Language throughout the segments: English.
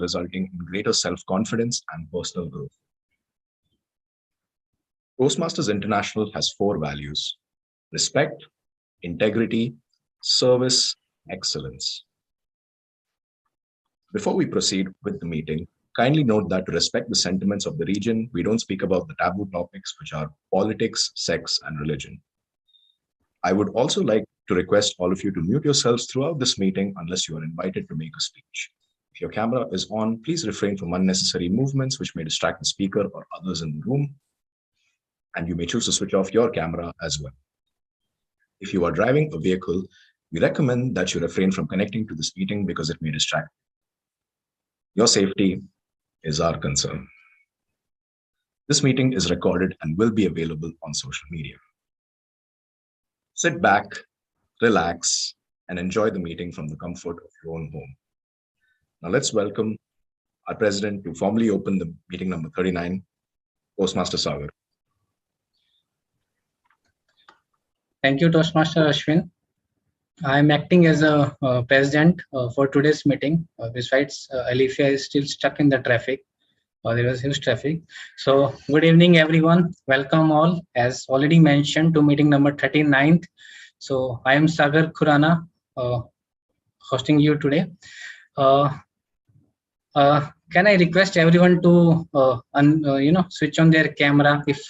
resulting in greater self-confidence and personal growth. Toastmasters International has 4 values: respect, integrity, service, excellence. Before we proceed with the meeting, kindly note that to respect the sentiments of the region, we don't speak about the taboo topics, which are politics, sex, and religion. I would also like to request all of you to mute yourselves throughout this meeting unless you are invited to make a speech. If your camera is on, please refrain from unnecessary movements which may distract the speaker or others in the room, and you may choose to switch off your camera as well. If you are driving a vehicle, we recommend that you refrain from connecting to this meeting because it may distract. Your safety is our concern. This meeting is recorded and will be available on social media. Sit back, relax, and enjoy the meeting from the comfort of your own home. Now let's welcome our president to formally open the meeting number 39, Toastmaster Sagar. Thank you, Toastmaster Ashwin. I am acting as a president for today's meeting. Besides, Alifia is still stuck in the traffic. There was huge traffic. So good evening, everyone. Welcome all, as already mentioned, to meeting number 39th. So I am Sagar Khurana, hosting you today. Can I request everyone to switch on their camera if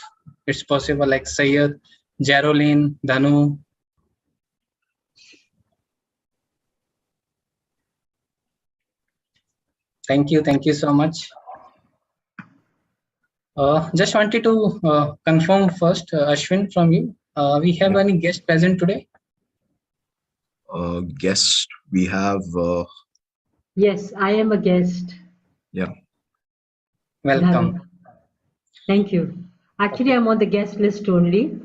it's possible, like Sayed, Geraldine, Dhanu. Thank you so much. Just wanted to confirm first, Ashwin, from you. We have any guest present today? Guest, we have... Yes, I am a guest. Yeah. Welcome. Thank you. Actually, I'm on the guest list only.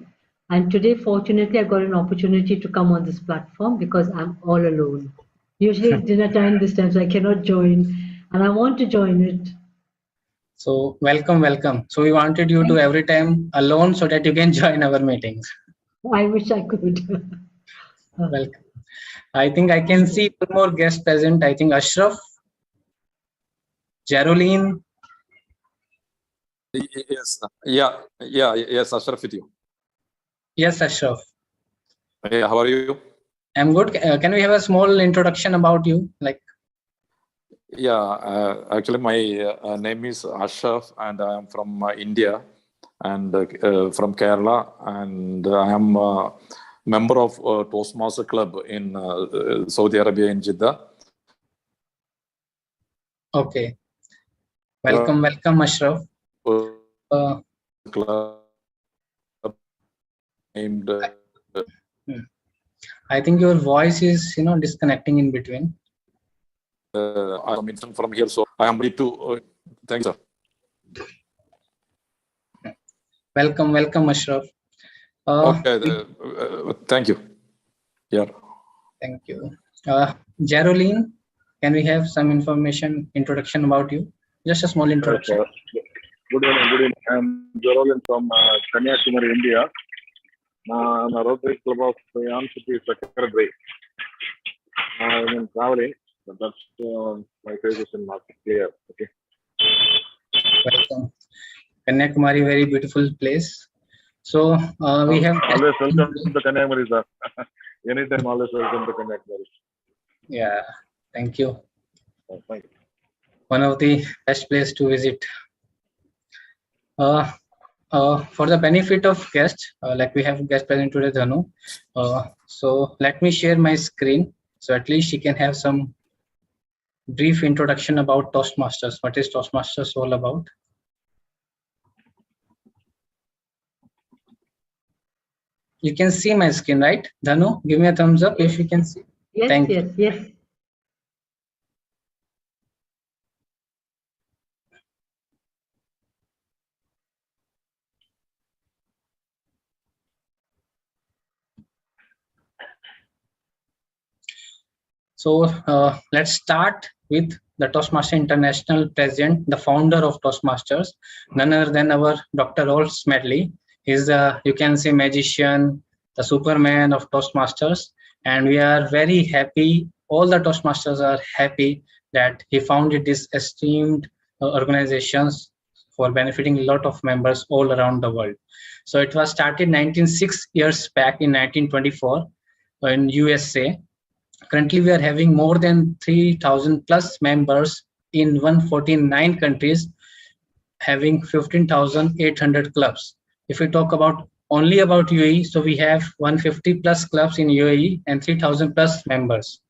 And today, fortunately, I got an opportunity to come on this platform because I'm all alone. Usually it's dinner time this time, so I cannot join. And I want to join it. So welcome. So we wanted you to every time alone so that you can join our meetings. I wish I could. Welcome. I think I can see one more guest present. I think Ashraf, Geraldine. Yes. Yes, Ashraf with you. Yes, Ashraf. Hey, how are you? I'm good. Can we have a small introduction about you? Actually, my name is Ashraf, and I am from India, and from Kerala, and I am a member of Toastmaster Club in Saudi Arabia in Jeddah. Okay. Welcome, Ashraf. Club named. I think your voice is, disconnecting in between. I'm from here, so I am ready to. Thanks, sir. Welcome, Ashraf. Okay, thank you. Yeah. Thank you. Geraldine, can we have some introduction about you? Just a small introduction. Good evening. I'm Geraldine from Kanyakumari, India. I'm a Rotary Club of Yan City Secretary. I'm traveling, but that's my face is not clear. Okay. Welcome. Kanyakumari, very beautiful place. So we have always welcome to Kanyakumari, sir. Anytime, always welcome to Kanyakumari. Yeah, thank you. Thank you. One of the best place to visit. For the benefit of guests, like we have guest present today, Dhanu. So let me share my screen, so at least she can have some brief introduction about Toastmasters. What is Toastmasters all about? You can see my screen, right? Dhanu, give me a thumbs up if you can see. Yes. So let's start with the Toastmaster International President, the founder of Toastmasters, none other than our Dr. Rolf Smedley. He's the, you can say, magician, the Superman of Toastmasters, and we are very happy. All the Toastmasters are happy that he founded this esteemed organizations for benefiting a lot of members all around the world. So it was started 6 years back in 1924 in USA. Currently, we are having more than 3,000 plus members in 149 countries, having 15,800 clubs. If we talk about only about UAE, so we have 150 plus clubs in UAE and 3,000 plus members.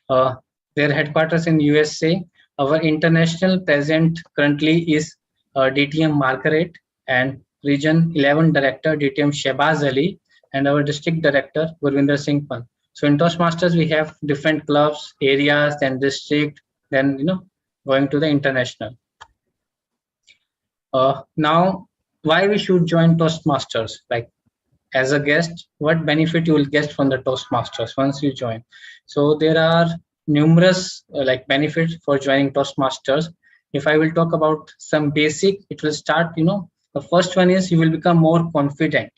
Their headquarters in USA. Our international present currently is DTM Margaret and Region 11 Director DTM Shehbaz Ali and our District Director Gurvinder Singh Pant. So in Toastmasters we have different clubs, areas, then district, then going to the international. Now, why we should join Toastmasters? Like as a guest, what benefit you will get from the Toastmasters once you join? So there are numerous like benefits for joining Toastmasters. If I will talk about some basic, it will start, the first one is you will become more confident.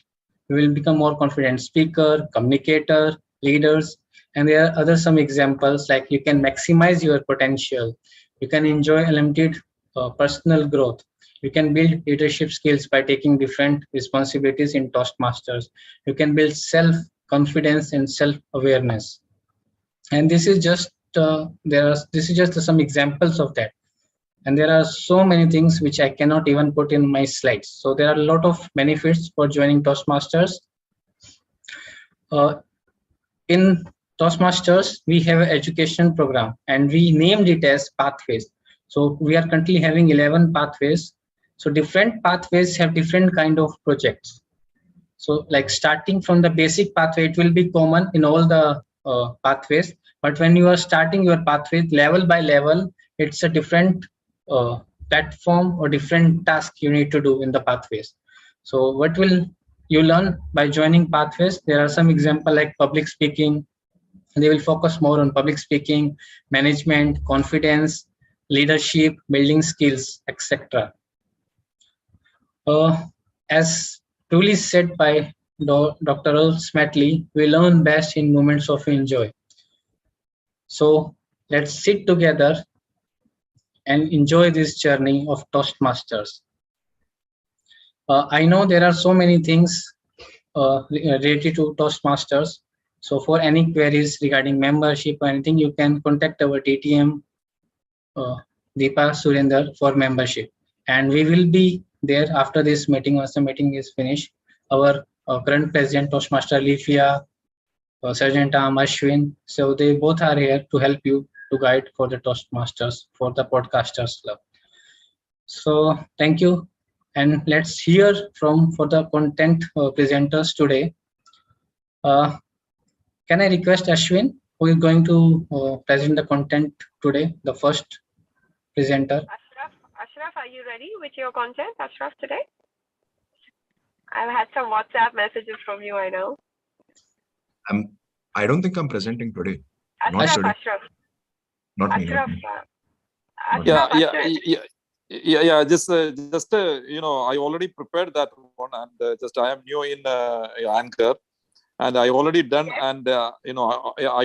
You will become more confident speaker, communicator, leaders, and there are other some examples like you can maximize your potential. You can enjoy unlimited personal growth. You can build leadership skills by taking different responsibilities in Toastmasters. You can build self-confidence and self-awareness. And this is just this is just some examples of that. And there are so many things which I cannot even put in my slides. So there are a lot of benefits for joining Toastmasters. In Toastmasters, we have an education program and we named it as Pathways. So we are currently having 11 pathways. So different pathways have different kind of projects. So like starting from the basic pathway, it will be common in all the pathways. But when you are starting your pathway level by level, it's a different platform or different task you need to do in the pathways. So what will you learn by joining pathways? There are some example like public speaking. They will focus more on public speaking, management, confidence, leadership, building skills, etc. As truly said by Dr. Earl Smetley, we learn best in moments of enjoy. So let's sit together and enjoy this journey of Toastmasters. I know there are so many things related to Toastmasters. So for any queries regarding membership or anything, you can contact our DTM Deepa Surinder for membership. And we will be there after this meeting. Once the meeting is finished, our current president Toastmaster Lifia, Sergeant Ashwin, so they both are here to help you to guide for the Toastmasters for the Podcasters Club. So thank you, and let's hear from for the content presenters today. Can I request Ashwin, who is going to present the content today, the first presenter? Ashraf, are you ready with your content, Ashraf, today? I've had some WhatsApp messages from you, I know. I don't think I'm presenting today. Ashraf. Not me. Yeah. Just I already prepared that one, and just I am new in Anchor, and I already done, and I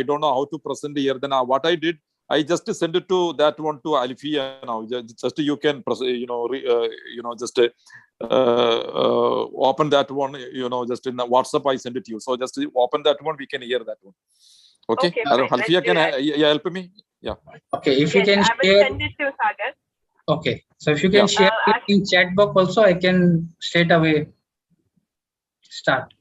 don't know how to present here. Then what I did, I just send it to that one to Alfia now. Just you can just open that one. Just in the WhatsApp I send it to you. So just open that one. We can hear that one. Okay. Alfia can help me. Yeah. Okay. If you can I share. will send it to Sagar. Okay. So if you can share it in chat box also, I can straight away start.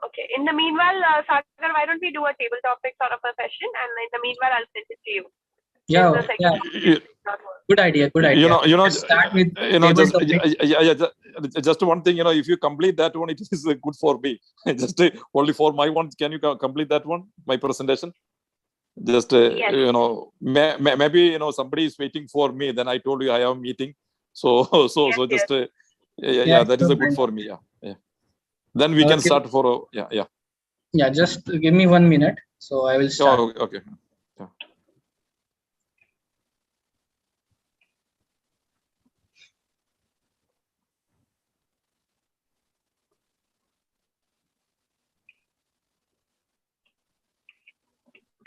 Okay. In the meanwhile, Sagar, why don't we do a table topic sort of a session, and in the meanwhile, I'll send it to you. Yeah. Good idea. Let's start with just one thing. If you complete that one, it is good for me. Just only for my one. Can you complete that one? My presentation. Just yes. Maybe somebody is waiting for me. Then I told you I have a meeting. So just that is a good for me. Yeah. Then we can start for Yeah, just give me 1 minute. So I will start. Oh, okay. Yeah.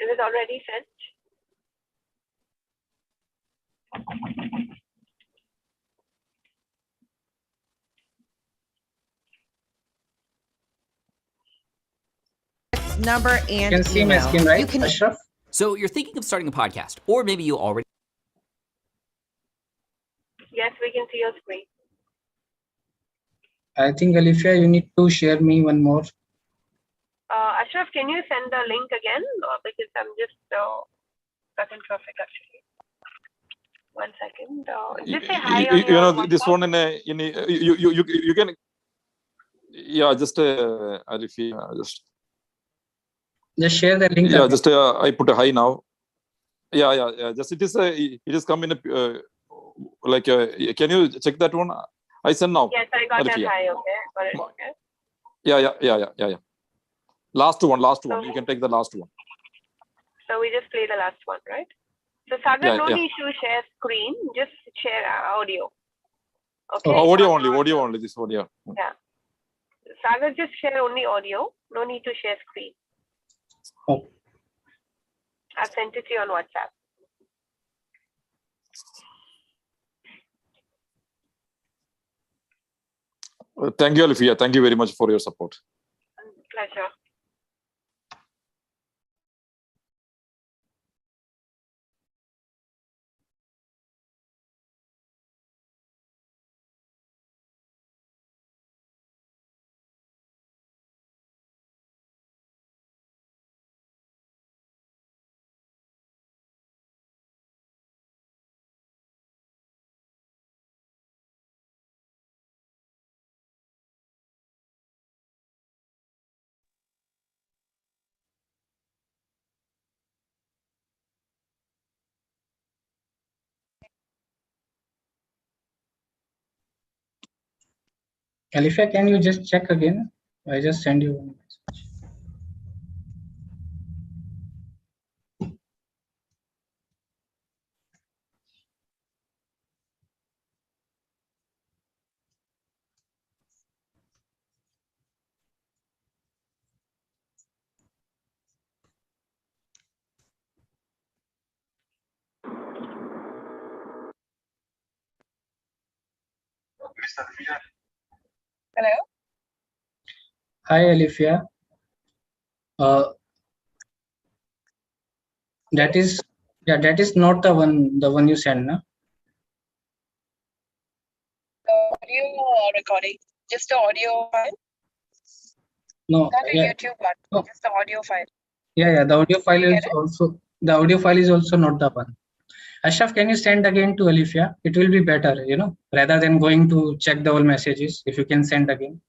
Is it already sent? Number You and can see my email. screen, right, You can. Ashraf? So you're thinking of starting a podcast, or maybe you already. Yes, we can see your screen. I think, Alifia, you need to share me one more. Ashraf, can you send the link again? Because I'm just stuck in traffic actually. 1 second. Just say hi on You your know, this WhatsApp. one you can. Yeah, just Alifia, Just share the link. yeah, again. just I put a hi now. Yeah. Just it is come in a like. Can you check that one? I send now. Yes, I got that Alifia. hi. Okay, got it. Okay. Yeah. Last one. So- You can take the last one. So we just play the last one, right? So Sagar, Yeah, no yeah. need to share screen. Just share audio. Okay. Audio only. This audio. Sagar, just share only audio. No need to share screen. Oh. I've sent it to you on WhatsApp. Thank you, Alifia. Thank you very much for your support. Pleasure. Alifia, can you just check again? I just send you one message. Hello. Hi, Alifia. That is not the one you sent, no? Audio recording. Just the audio file. No. Not a Yeah, YouTube one. Oh. Just the audio file. yeah. The audio file You is also not the one. Ashraf, can you send again to Alifia? It will be better, rather than going to check the whole messages. If you can send again.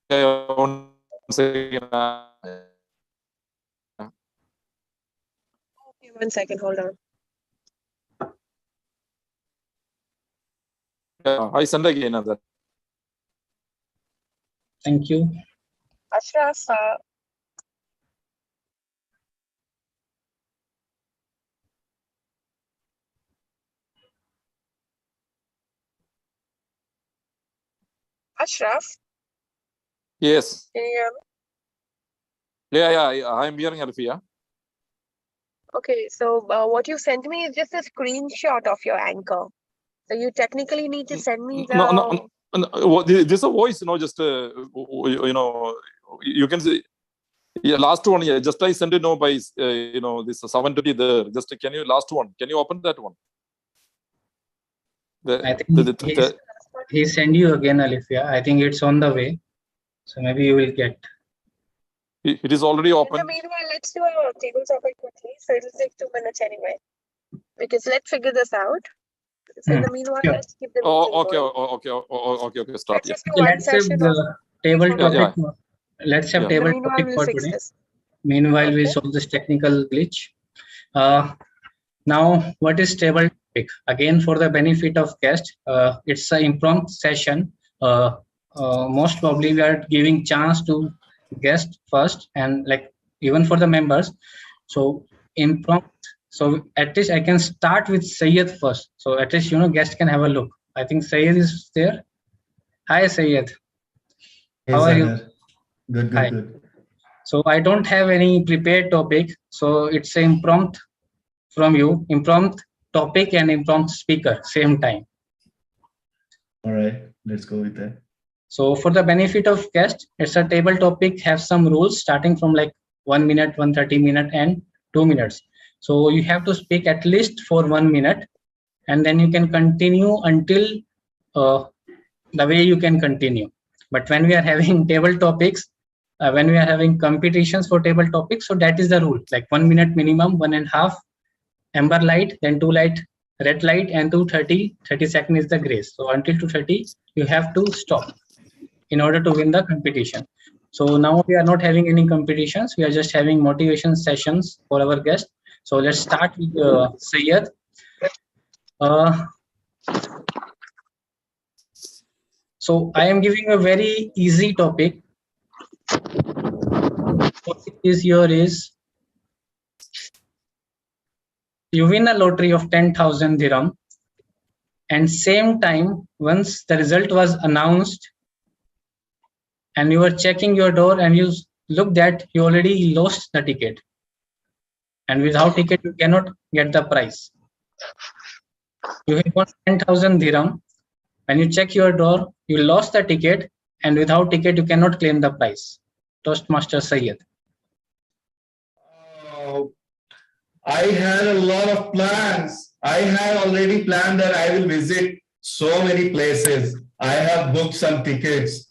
One second. Okay, 1 second. Hold on. I send again. Thank you. Ashraf, Ashraf, Yes. can you hear me? Yeah. I'm hearing Alifia. Okay, so what you sent me is just a screenshot of your anchor. So you technically need to send me the. No. This is a voice, just you can say. Yeah, last one. Yeah, just I send it by this 7:20 there. Just can you last one? Can you open that one? I think he send you again, Alifia. I think it's on the way. So maybe you will get. It is already In the open. meanwhile, let's do a table topic quickly. So it'll take 2 minutes anyway. Because let's figure this out. So in the meanwhile, Sure. let's keep the Oh, meeting okay. going. Start. Let's just do one Let's have session. the table topic. Let's have Yeah. table In the meanwhile, topic we'll for fix today. this. Meanwhile, we'll Okay. solve this technical glitch. Now, what is table topic? Again, for the benefit of guest, it's an impromptu session. Most probably, we are giving chance to guest first, and like even for the members. So impromptu. So at least I can start with Sayed first. So at least guest can have a look. I think Sayed is there. Hi, Sayed. How are you? Hi. Good. So I don't have any prepared topic. So it's impromptu from you. Impromptu topic and impromptu speaker same time. All right, let's go with that. So for the benefit of guest, it's a table topic, have some rules starting from like 1 minute, 130 minute and 2 minutes. So you have to speak at least for 1 minute, and then you can continue until the way you can continue. But when we are having table topics, when we are having competitions for table topics, so that is the rule, like 1 minute minimum, 1.5 amber light, then 2 light red light, and 2:30 30 seconds is the grace. So until 2:30 you have to stop in order to win the competition. So now we are not having any competitions, we are just having motivation sessions for our guests. So let's start with Syed. So I am giving a very easy topic. Topic is here is, you win a lottery of 10,000 dirham, and same time once the result was announced and you were checking your door and you look that you already lost the ticket, and without ticket you cannot get the prize. You have won 10,000 dirham. When you check your door, you lost the ticket, and without ticket you cannot claim the prize. Toastmaster Syed. I had a lot of plans. I had already planned that I will visit so many places. I have booked some tickets.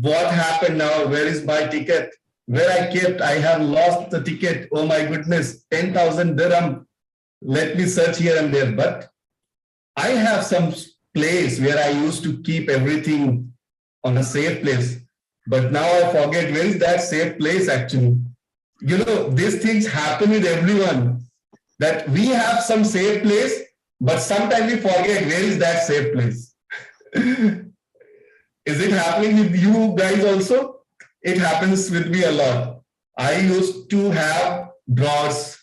What happened now? Where is my ticket? Where I kept? I have lost the ticket. Oh my goodness, 10,000 dirham. Let me search here and there. But I have some place where I used to keep everything on a safe place. But now I forget where is that safe place actually. You know, these things happen with everyone, that we have some safe place, but sometimes we forget where is that safe place. Is it happening with you guys also? It happens with me a lot. I used to have drawers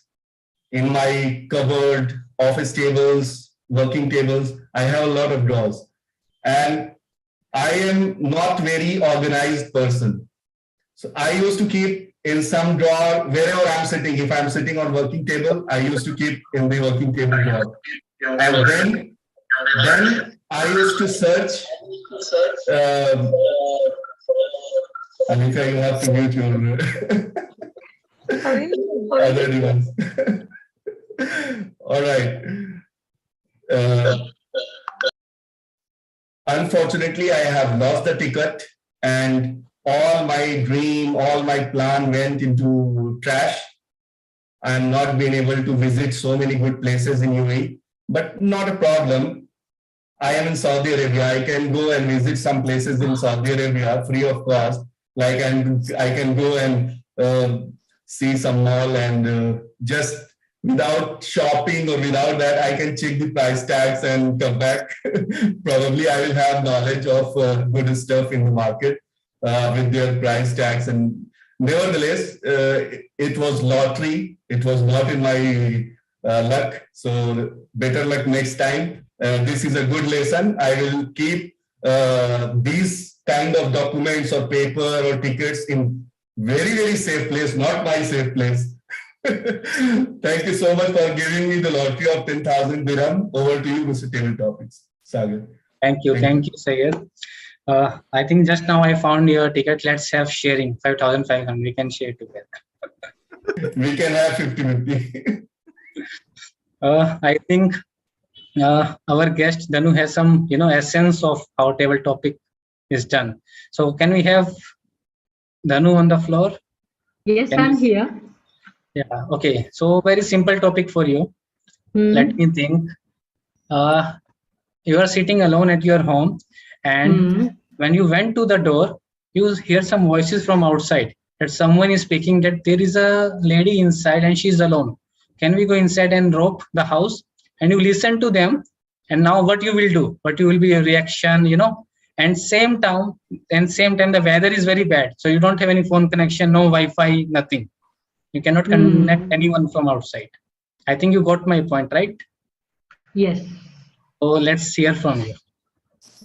in my cupboard, office tables, working tables. I have a lot of drawers. And I am not very organized person. So I used to keep in some drawer, wherever I'm sitting. If I'm sitting on working table, I used to keep in the working table drawer. And then I used to search. Anika, you have to mute your other device. All right. Unfortunately, I have lost the ticket, and all my dream, all my plan went into trash. I'm not being able to visit so many good places in UAE, but not a problem. I am in Saudi Arabia. I can go and visit some places in Saudi Arabia free of cost. Like I can go and see some mall and just without shopping or without that, I can check the price tags and come back. Probably I will have knowledge of good stuff in the market with their price tags. And nevertheless, it was lottery. It was not in my luck. So better luck next time. This is a good lesson. I will keep these kind of documents or paper or tickets in very, very safe place, not my safe place. Thank you so much for giving me the lottery of 10,000 dirham. Over to you, Mr. Table Topics. Sagar. Thank you, Syed. I think just now I found your ticket. Let's have sharing 5,500. We can share together. We can have 50-50. I think our guest Danu has some, essence of how table topic is done. So can we have Danu on the floor? Yes, I'm here. Yeah. Okay. So very simple topic for you. Let me think. You are sitting alone at your home, and when you went to the door, you hear some voices from outside that someone is speaking that there is a lady inside and she's alone. Can we go inside and rob the house? And you listen to them. And now what you will do? What will be your reaction? And same time the weather is very bad. So you don't have any phone connection, no Wi-Fi, nothing. You cannot connect anyone from outside. I think you got my point, right? Yes. So let's hear from you.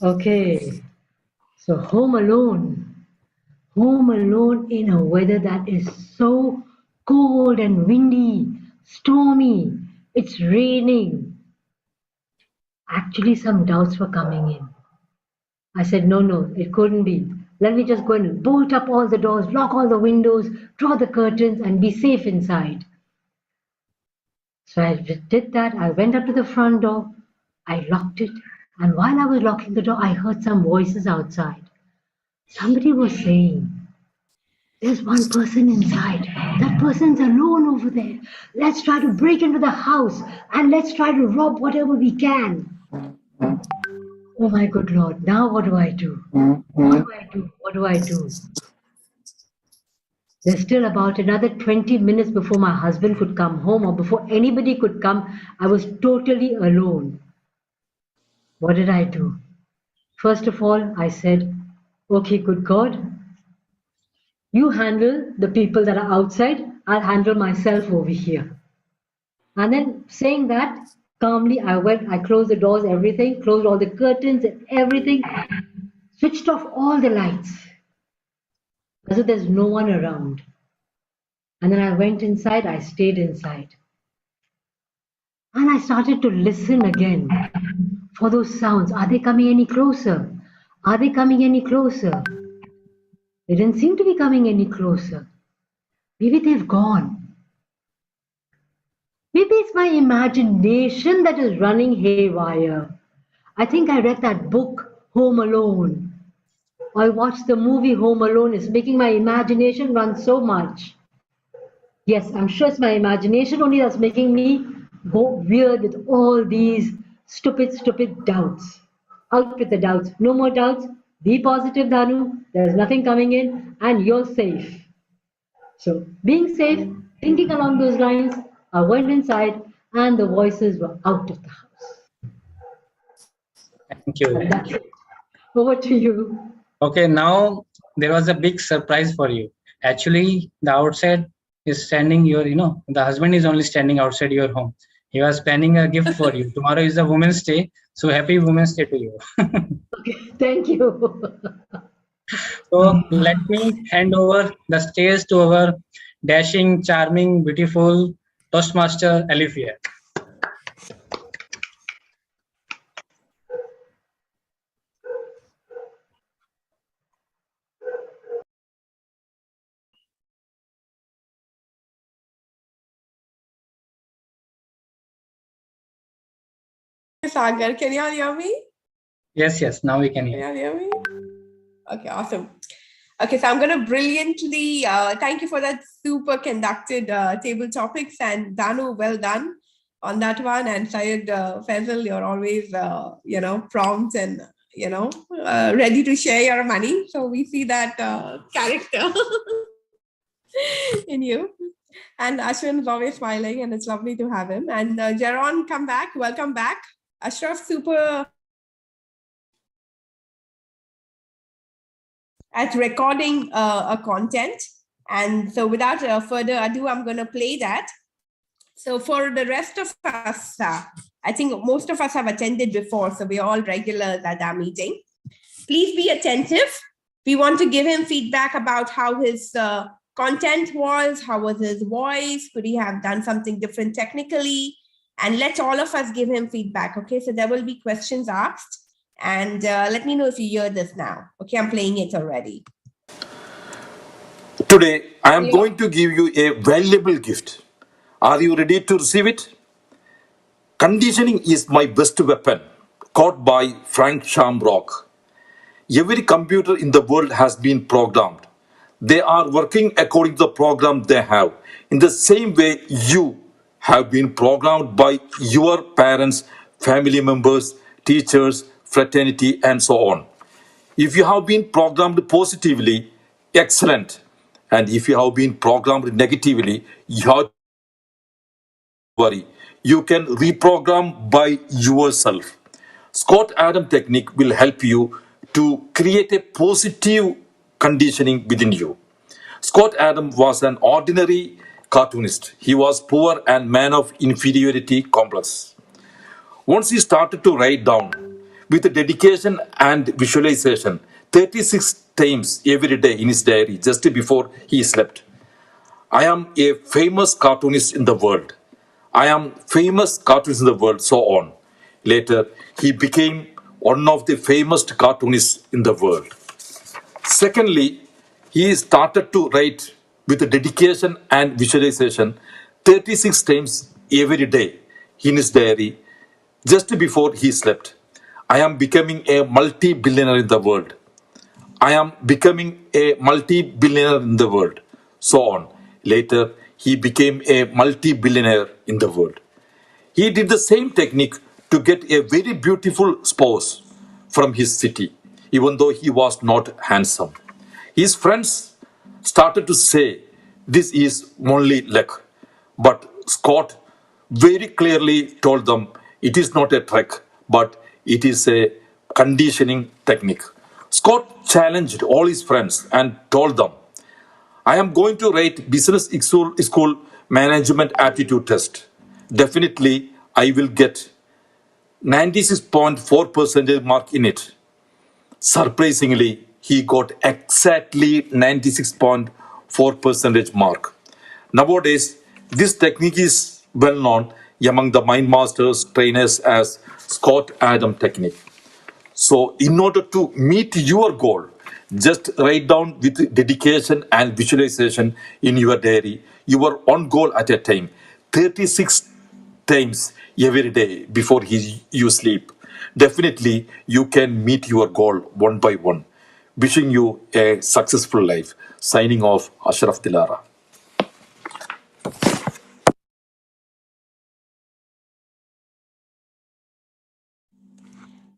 Okay. So home alone in a weather that is so cold and windy, stormy. It's raining. Actually, some doubts were coming in. I said, no, it couldn't be. Let me just go and bolt up all the doors, lock all the windows, draw the curtains, and be safe inside. So I did that. I went up to the front door. I locked it. And while I was locking the door, I heard some voices outside. Somebody was saying, there's one person inside. That person's alone over there. Let's try to break into the house and let's try to rob whatever we can. Oh my good Lord, now what do I do? What do I do? There's still about another 20 minutes before my husband could come home or before anybody could come. I was totally alone. What did I do? First of all, I said, okay, good God, you handle the people that are outside, I'll handle myself over here. And then saying that, calmly, I closed the doors, everything, closed all the curtains and everything, switched off all the lights, as if there's no one around. And then I went inside, I stayed inside. And I started to listen again for those sounds. Are they coming any closer? Are they coming any closer? They didn't seem to be coming any closer. Maybe they've gone. Maybe it's my imagination that is running haywire. I think I read that book, Home Alone. I watched the movie Home Alone. It's making my imagination run so much. Yes, I'm sure it's my imagination only that's making me go weird with all these stupid doubts. Out with the doubts. No more doubts. Be positive, Dhanu. There's nothing coming in and you're safe. So being safe, thinking along those lines, I went inside and the voices were out of the house. Thank you. And that's it. Over to you. Okay, now there was a big surprise for you. Actually, the outside is standing the husband is only standing outside your home. He was planning a gift for you. Tomorrow is the Women's Day, so happy Women's Day to you. Okay, thank you. So let me hand over the stage to our dashing, charming, beautiful Toastmaster Alifia. Sagar, can you all hear me? Yes, now we can hear. Can you all hear me? Okay, awesome. Okay, so I'm going to brilliantly, thank you for that super conducted table topics, and Danu, well done on that one. And Syed Faisal, you're always, prompt and, ready to share your money. So we see that character in you. And Ashwin is always smiling and it's lovely to have him. And Jaron, come back, welcome back. Ashraf, super at recording a content. And so without further ado, I'm going to play that. So for the rest of us, I think most of us have attended before, so we're all regulars at our meeting. Please be attentive. We want to give him feedback about how his content was, how was his voice, could he have done something different technically, and let all of us give him feedback. Okay, so there will be questions asked. And let me know if you hear this now. Okay, I'm playing it already. Today, I am going to give you a valuable gift. Are you ready to receive it? Conditioning is my best weapon, quote by Frank Shamrock. Every computer in the world has been programmed. They are working according to the program they have. In the same way, you have been programmed by your parents, family members, teachers, fraternity, and so on. If you have been programmed positively, excellent. And if you have been programmed negatively, you have to worry. You can reprogram by yourself. Scott Adam technique will help you to create a positive conditioning within you. Scott Adam was an ordinary cartoonist. He was poor and man of inferiority complex. Once he started to write down with dedication and visualization 36 times every day in his diary just before he slept. I am a famous cartoonist in the world. I am famous cartoonist in the world, so on. Later, he became one of the famous cartoonists in the world. Secondly, he started to write with dedication and visualization 36 times every day in his diary just before he slept. I am becoming a multi-billionaire in the world. I am becoming a multi-billionaire in the world. So on. Later, he became a multi-billionaire in the world. He did the same technique to get a very beautiful spouse from his city, even though he was not handsome. His friends started to say, this is only luck. But Scott very clearly told them, it is not a trick, but it is a conditioning technique. Scott challenged all his friends and told them, I am going to write business school management aptitude test. Definitely, I will get 96.4% mark in it. Surprisingly, he got exactly 96.4% mark. Nowadays, this technique is well known among the mind masters, trainers as Scott Adam technique. So, in order to meet your goal, just write down with dedication and visualization in your diary your own goal at a time, 36 times every day before you sleep. Definitely, you can meet your goal one by one. Wishing you a successful life. Signing off, Ashraf Dilara.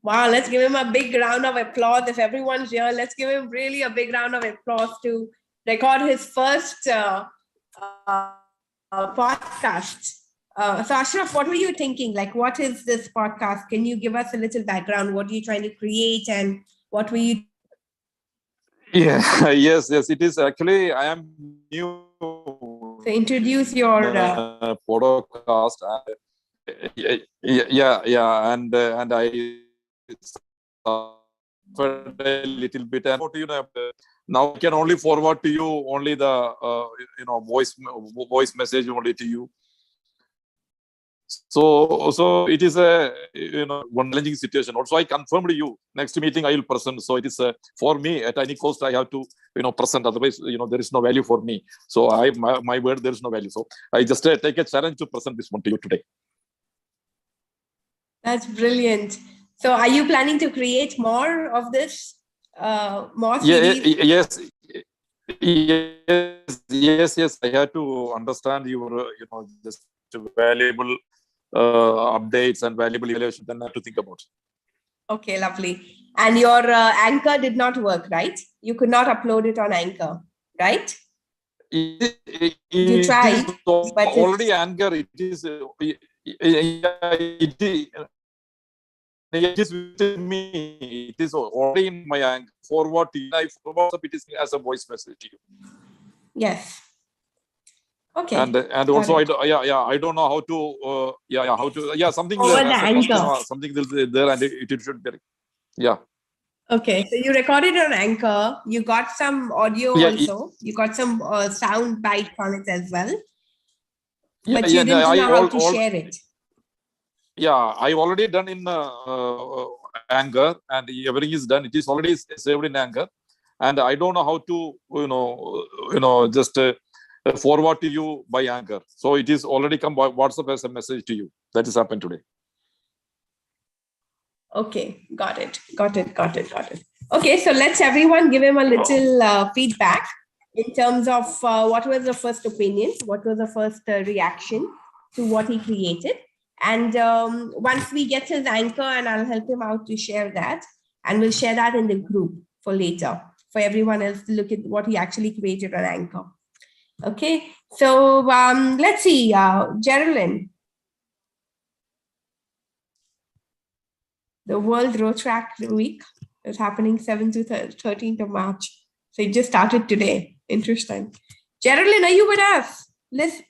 Wow, let's give him a big round of applause. If everyone's here, let's give him really a big round of applause to record his first podcast. So Ashraf, what were you thinking? Like, what is this podcast? Can you give us a little background? What are you trying to create and what were you? Yeah, yes, it is. Actually, I am new. So introduce your podcast. Yeah, and I suffered a little bit, and now I can only forward to you only the voice message only to you. So it is a one challenging situation. Also, I confirmed you next meeting I will present. So it is for me at any cost I have to present. Otherwise there is no value for me. So my word there is no value. So I just take a challenge to present this one to you today. That's brilliant. So are you planning to create more of this? More series? Yes. I had to understand your just valuable updates and valuable evaluation. Then I have to think about. Okay, lovely. And your Anchor did not work, right? You could not upload it on Anchor, right? You tried, but already Anchor. It is. It is with me. It is already in my Anchor. Forward to you. I forward it is as a voice message to you. Yes. Okay. And also I don't know how to something over the Anchor. Something there and it should be Okay, so you recorded on Anchor. You got some audio also. You got some sound bites on it as well. But you didn't know how to share it. Yeah, I already done in Anchor, and everything is done. It is already saved in Anchor, and I don't know how to just forward to you by Anchor. So it is already come by WhatsApp as a message to you. That has happened today. Okay, got it. Okay, so let's everyone give him a little feedback in terms of what was the first opinion, what was the first reaction to what he created. And once we get his Anchor, and I'll help him out to share that, and we'll share that in the group for later, for everyone else to look at what he actually created on Anchor. Okay, so let's see, Geraldine. The World Road Track Week is happening 7th to 13th of March. So it just started today. Interesting. Geraldine, are you with us? Let's.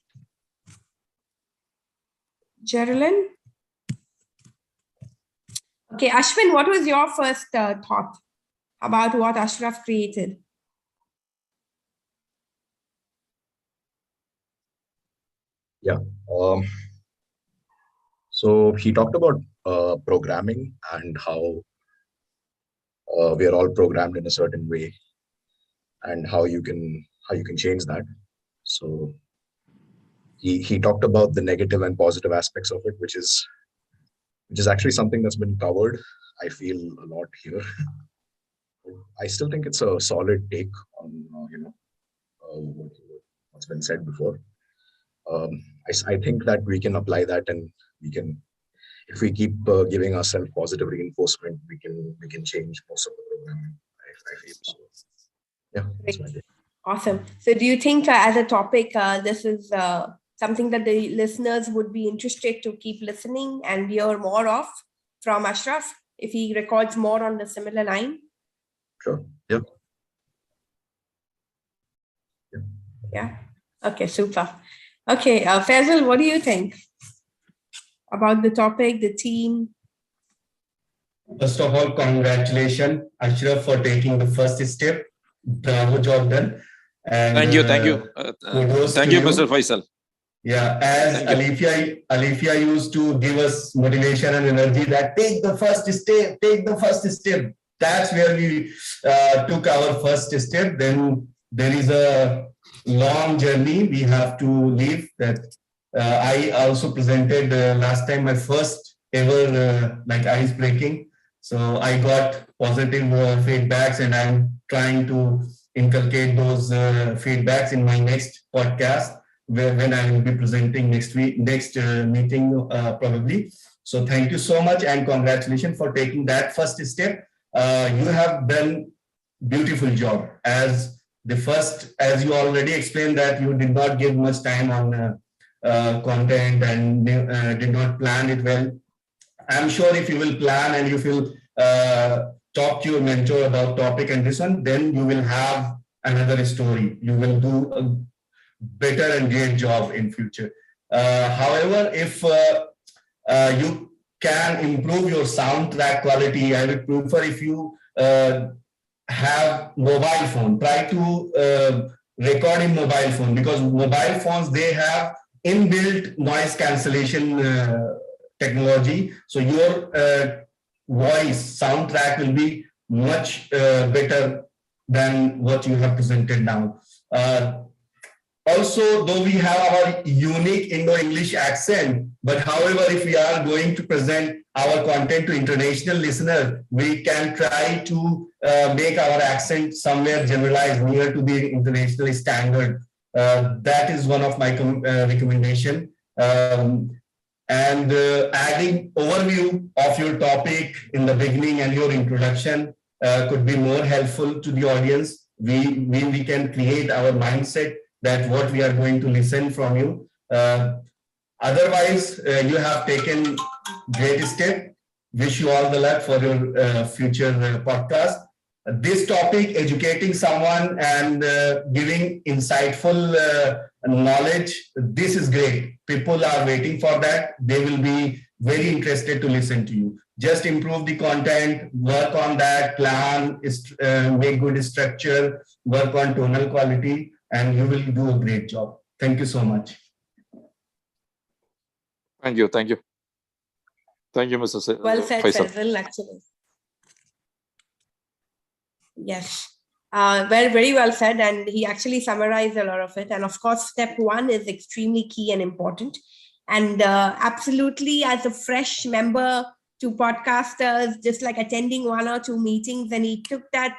Geraldine? Okay, Ashwin, what was your first thought about what Ashraf created? Yeah. So he talked about programming and how we are all programmed in a certain way, and how you can change that. So he talked about the negative and positive aspects of it, which is actually something that's been covered, I feel, a lot here. I still think it's a solid take on what's been said before. I think that we can apply that, and we can, if we keep giving ourselves positive reinforcement, we can change most of the programming. I feel so. Yeah, that's my take. Awesome. So do you think as a topic, this is something that the listeners would be interested to keep listening and hear more of from Ashraf if he records more on the similar line? Sure. Yeah. Yeah. Okay, super. Okay, Faisal, what do you think about the topic, the theme? First of all, congratulations, Ashraf, for taking the first step. Bravo, job done. And thank you. Thank you, Mr. Faisal. Yeah, as Alifia used to give us motivation and energy that take the first step. That's where we took our first step. Then there is a long journey we have to live. That I also presented last time my first ever ice breaking. So I got positive feedbacks, and I'm trying to inculcate those feedbacks in my next podcast, when I will be presenting next meeting probably. So thank you so much, and congratulations for taking that first step. You have done beautiful job. As you already explained that you did not give much time on content and did not plan it well. I'm sure if you will plan and you will talk to your mentor about topic and this one, then you will have another story. You will do a better and great job in future. However, if you can improve your soundtrack quality, I would prefer if you have mobile phone, try to record in mobile phone, because mobile phones, they have inbuilt noise cancellation technology. So your voice soundtrack will be much better than what you have presented now. Also, though we have our unique Indo-English accent, but however, if we are going to present our content to international listeners, we can try to make our accent somewhere generalized near to the international standard. That is one of my recommendation. And adding overview of your topic in the beginning and your introduction could be more helpful to the audience. We can create our mindset that what we are going to listen from you. Otherwise, you have taken great step. Wish you all the luck for your future podcast. This topic, educating someone and giving insightful knowledge, this is great. People are waiting for that. They will be very interested to listen to you. Just improve the content, work on that, plan, make good structure, work on tonal quality, and you will do a great job. Thank you so much. Thank you, Mr. Well said, Faisal. Faisal, actually. Yes, very well said, and he actually summarized a lot of it. And of course, step one is extremely key and important. And absolutely, as a fresh member to podcasters, just like attending 1 or 2 meetings, and he took that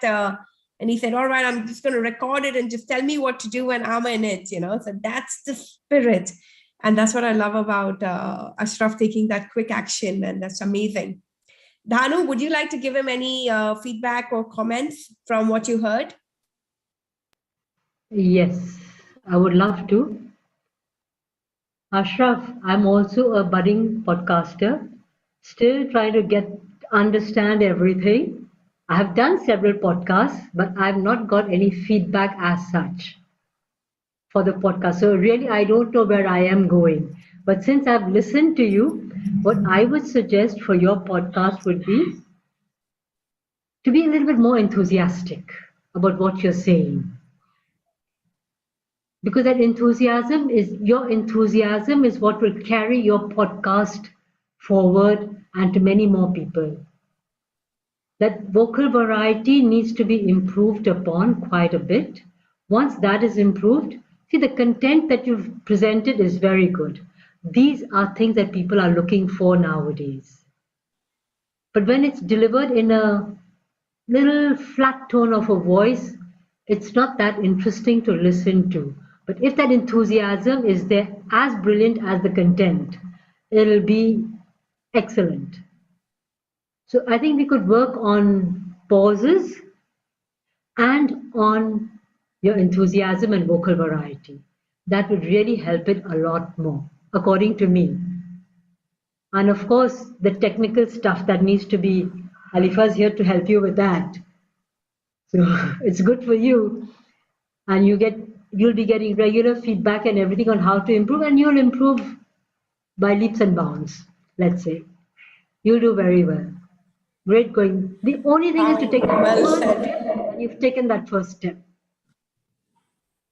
and he said, all right, I'm just going to record it and just tell me what to do and I'm in it, So that's the spirit. And that's what I love about Ashraf taking that quick action, and that's amazing. Dhanu, would you like to give him any feedback or comments from what you heard? Yes, I would love to. Ashraf, I'm also a budding podcaster, still trying to understand everything. I have done several podcasts, but I've not got any feedback as such for the podcast. So really, I don't know where I am going. But since I've listened to you, what I would suggest for your podcast would be to be a little bit more enthusiastic about what you're saying. Because your enthusiasm is what will carry your podcast forward and to many more people. That vocal variety needs to be improved upon quite a bit. Once that is improved, see, the content that you've presented is very good. These are things that people are looking for nowadays. But when it's delivered in a little flat tone of a voice, it's not that interesting to listen to. But if that enthusiasm is there, as brilliant as the content, it'll be excellent. So I think we could work on pauses and on your enthusiasm and vocal variety. That would really help it a lot more, according to me. And of course, the technical stuff that needs to be, Alifa's here to help you with that. So it's good for you. And you'll be getting regular feedback and everything on how to improve, and you'll improve by leaps and bounds, let's say. You'll do very well. Great going. The only thing is to take that first step, and you've taken that first step.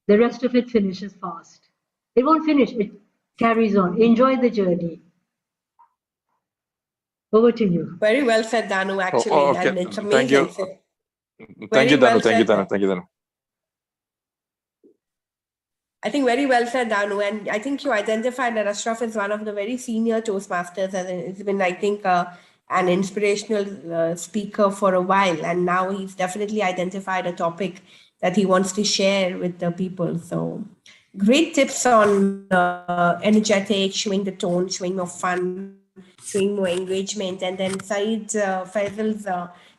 The rest of it finishes fast. It won't finish, it carries on. Enjoy the journey. Over to you. Very well said, Danu, actually. Okay. And it's Thank amazing. you. Thank you, Danu. Thank you, Danu. Thank you, Danu. I think very well said, Danu. And I think you identified that Ashraf is one of the very senior Toastmasters, and it's been, I think, an inspirational speaker for a while. And now he's definitely identified a topic that he wants to share with the people. So great tips on energetic, showing the tone, showing more fun, showing more engagement. And then Saeed Faisal's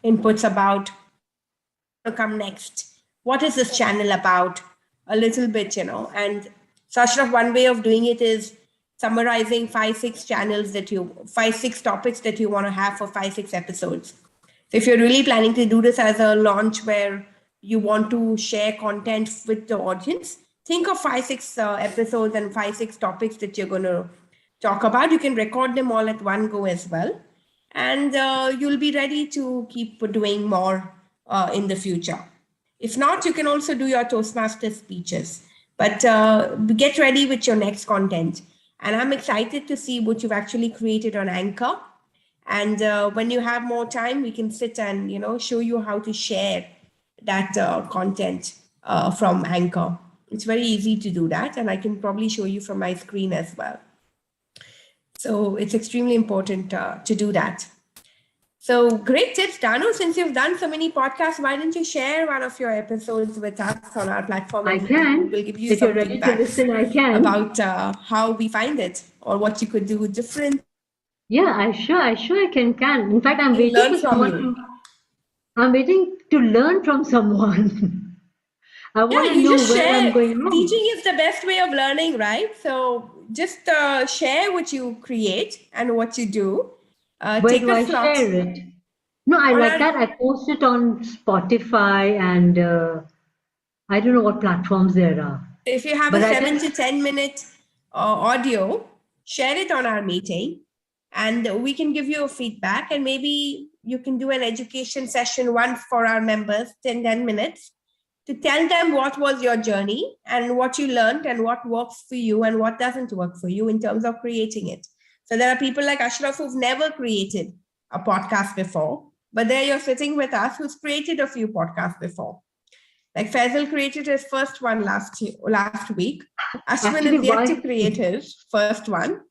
inputs about to come next. What is this channel about? A little bit, and so Ashraf, one way of doing it is summarizing 5-6 channels 5-6 topics that you want to have for 5-6 episodes. So if you're really planning to do this as a launch where you want to share content with the audience, think of 5-6 episodes and 5-6 topics that you're going to talk about. You can record them all at one go as well. And you'll be ready to keep doing more in the future. If not, you can also do your Toastmaster speeches, but get ready with your next content. And I'm excited to see what you've actually created on Anchor. And when you have more time, we can sit and, show you how to share that content from Anchor. It's very easy to do that. And I can probably show you from my screen as well. So it's extremely important to do that. So great tips, Danu. Since you've done so many podcasts, why don't you share one of your episodes with us on our platform? I can. We'll give you if some you're ready feedback to listen, I can. about how we find it or what you could do different. Yeah, I can. In fact, I'm waiting Learn for from someone you. I'm waiting to learn from someone. I want to know where I'm going wrong. Teaching is the best way of learning, right? So just share what you create and what you do. Where do I share it? No, I like that. I post it on Spotify and I don't know what platforms there are. If you have a 7 to 10 minute audio, share it on our meeting and we can give you a feedback, and maybe you can do an education session, one for our members, 10 minutes, to tell them what was your journey and what you learned and what works for you and what doesn't work for you in terms of creating it. So there are people like Ashraf who've never created a podcast before, but there you're sitting with us who's created a few podcasts before. Like Faisal created his first one last week. Ashwin is yet to create his first one.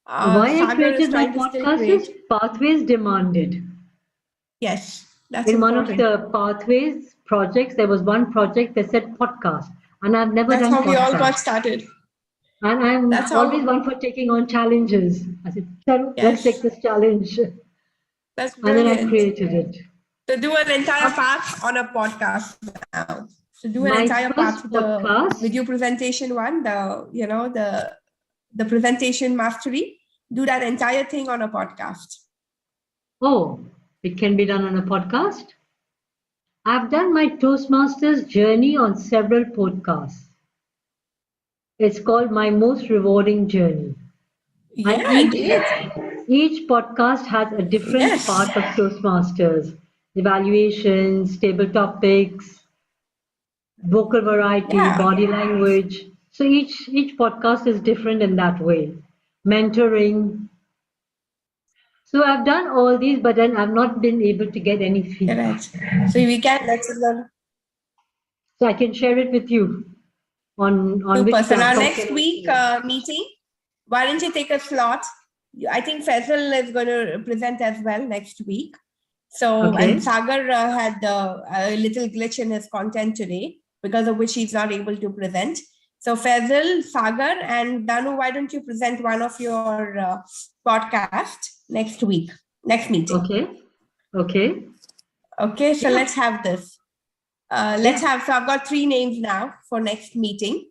Why I created my podcast is Pathways Demanded. Yes, that's in important. One of the Pathways projects, there was one project that said podcast, and I've never done podcast. That's how we all got started. And I'm always one for taking on challenges. I said, let's take this challenge. That's brilliant. And then I created it. So do an entire part on a podcast now. So do an entire part, the video presentation one, the presentation mastery. Do that entire thing on a podcast. Oh, it can be done on a podcast? I've done my Toastmasters journey on several podcasts. It's called My Most Rewarding Journey. Yeah, each podcast has a different part of Toastmasters. Evaluations, table topics, vocal variety, body language. So each podcast is different in that way. Mentoring. So I've done all these, but then I've not been able to get any feedback. Correct. So we can, let's learn. So I can share it with you on which Super. So our platform next can I week share? meeting, why don't you take a slot? I think Faisal is going to present as well next week. So, Okay. and Sagar had a little glitch in his content today, because of which he's not able to present. So Faisal, Sagar, and Danu, why don't you present one of your podcast next week, next meeting? Okay. Okay, so Yeah. let's have this. So I've got 3 names now for next meeting.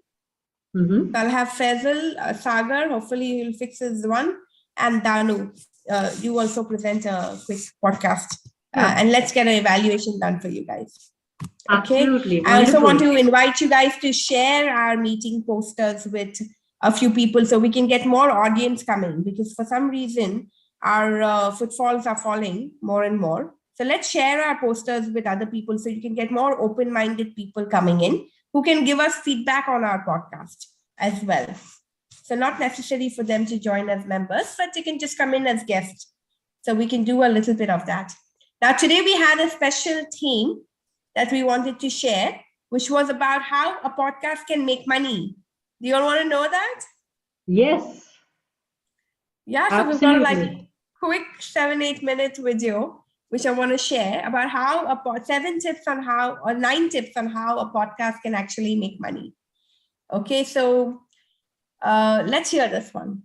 Mm-hmm. I'll have Faisal, Sagar, hopefully he'll fix his one, and Danu, you also present a quick podcast. And let's get an evaluation done for you guys. Okay. Absolutely. I also want Wonderful. to invite you guys to share our meeting posters with a few people so we can get more audience coming, because for some reason our footfalls are falling more and more. So let's share our posters with other people so you can get more open-minded people coming in who can give us feedback on our podcast as well. So not necessary for them to join as members, but they can just come in as guests. So we can do a little bit of that. Now, today we had a special theme that we wanted to share, which was about how a podcast can make money. Do you all want to know that? Yes. Yeah, so we've got like Absolutely. quick 7-8 minute video, which I want to share about how 9 tips on how a podcast can actually make money. Okay, so let's hear this one.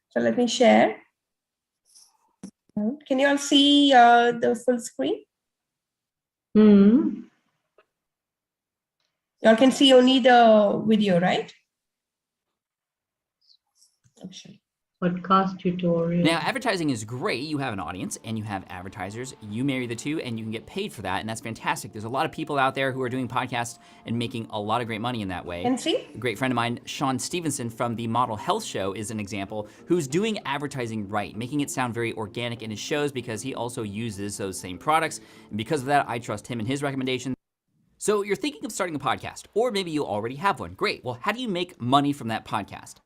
So let me share. Can you all see the full screen? Hmm. Y'all can see only the video, right? Okay. Podcast tutorial. Now, advertising is great. You have an audience and you have advertisers. You marry the two and you can get paid for that, and that's fantastic. There's a lot of people out there who are doing podcasts and making a lot of great money in that way. And see? A great friend of mine, Sean Stevenson from the Model Health Show, is an example who's doing advertising right, making it sound very organic in his shows because he also uses those same products. And because of that, I trust him and his recommendations. So you're thinking of starting a podcast, or maybe you already have one. Great. Well, how do you make money from that podcast?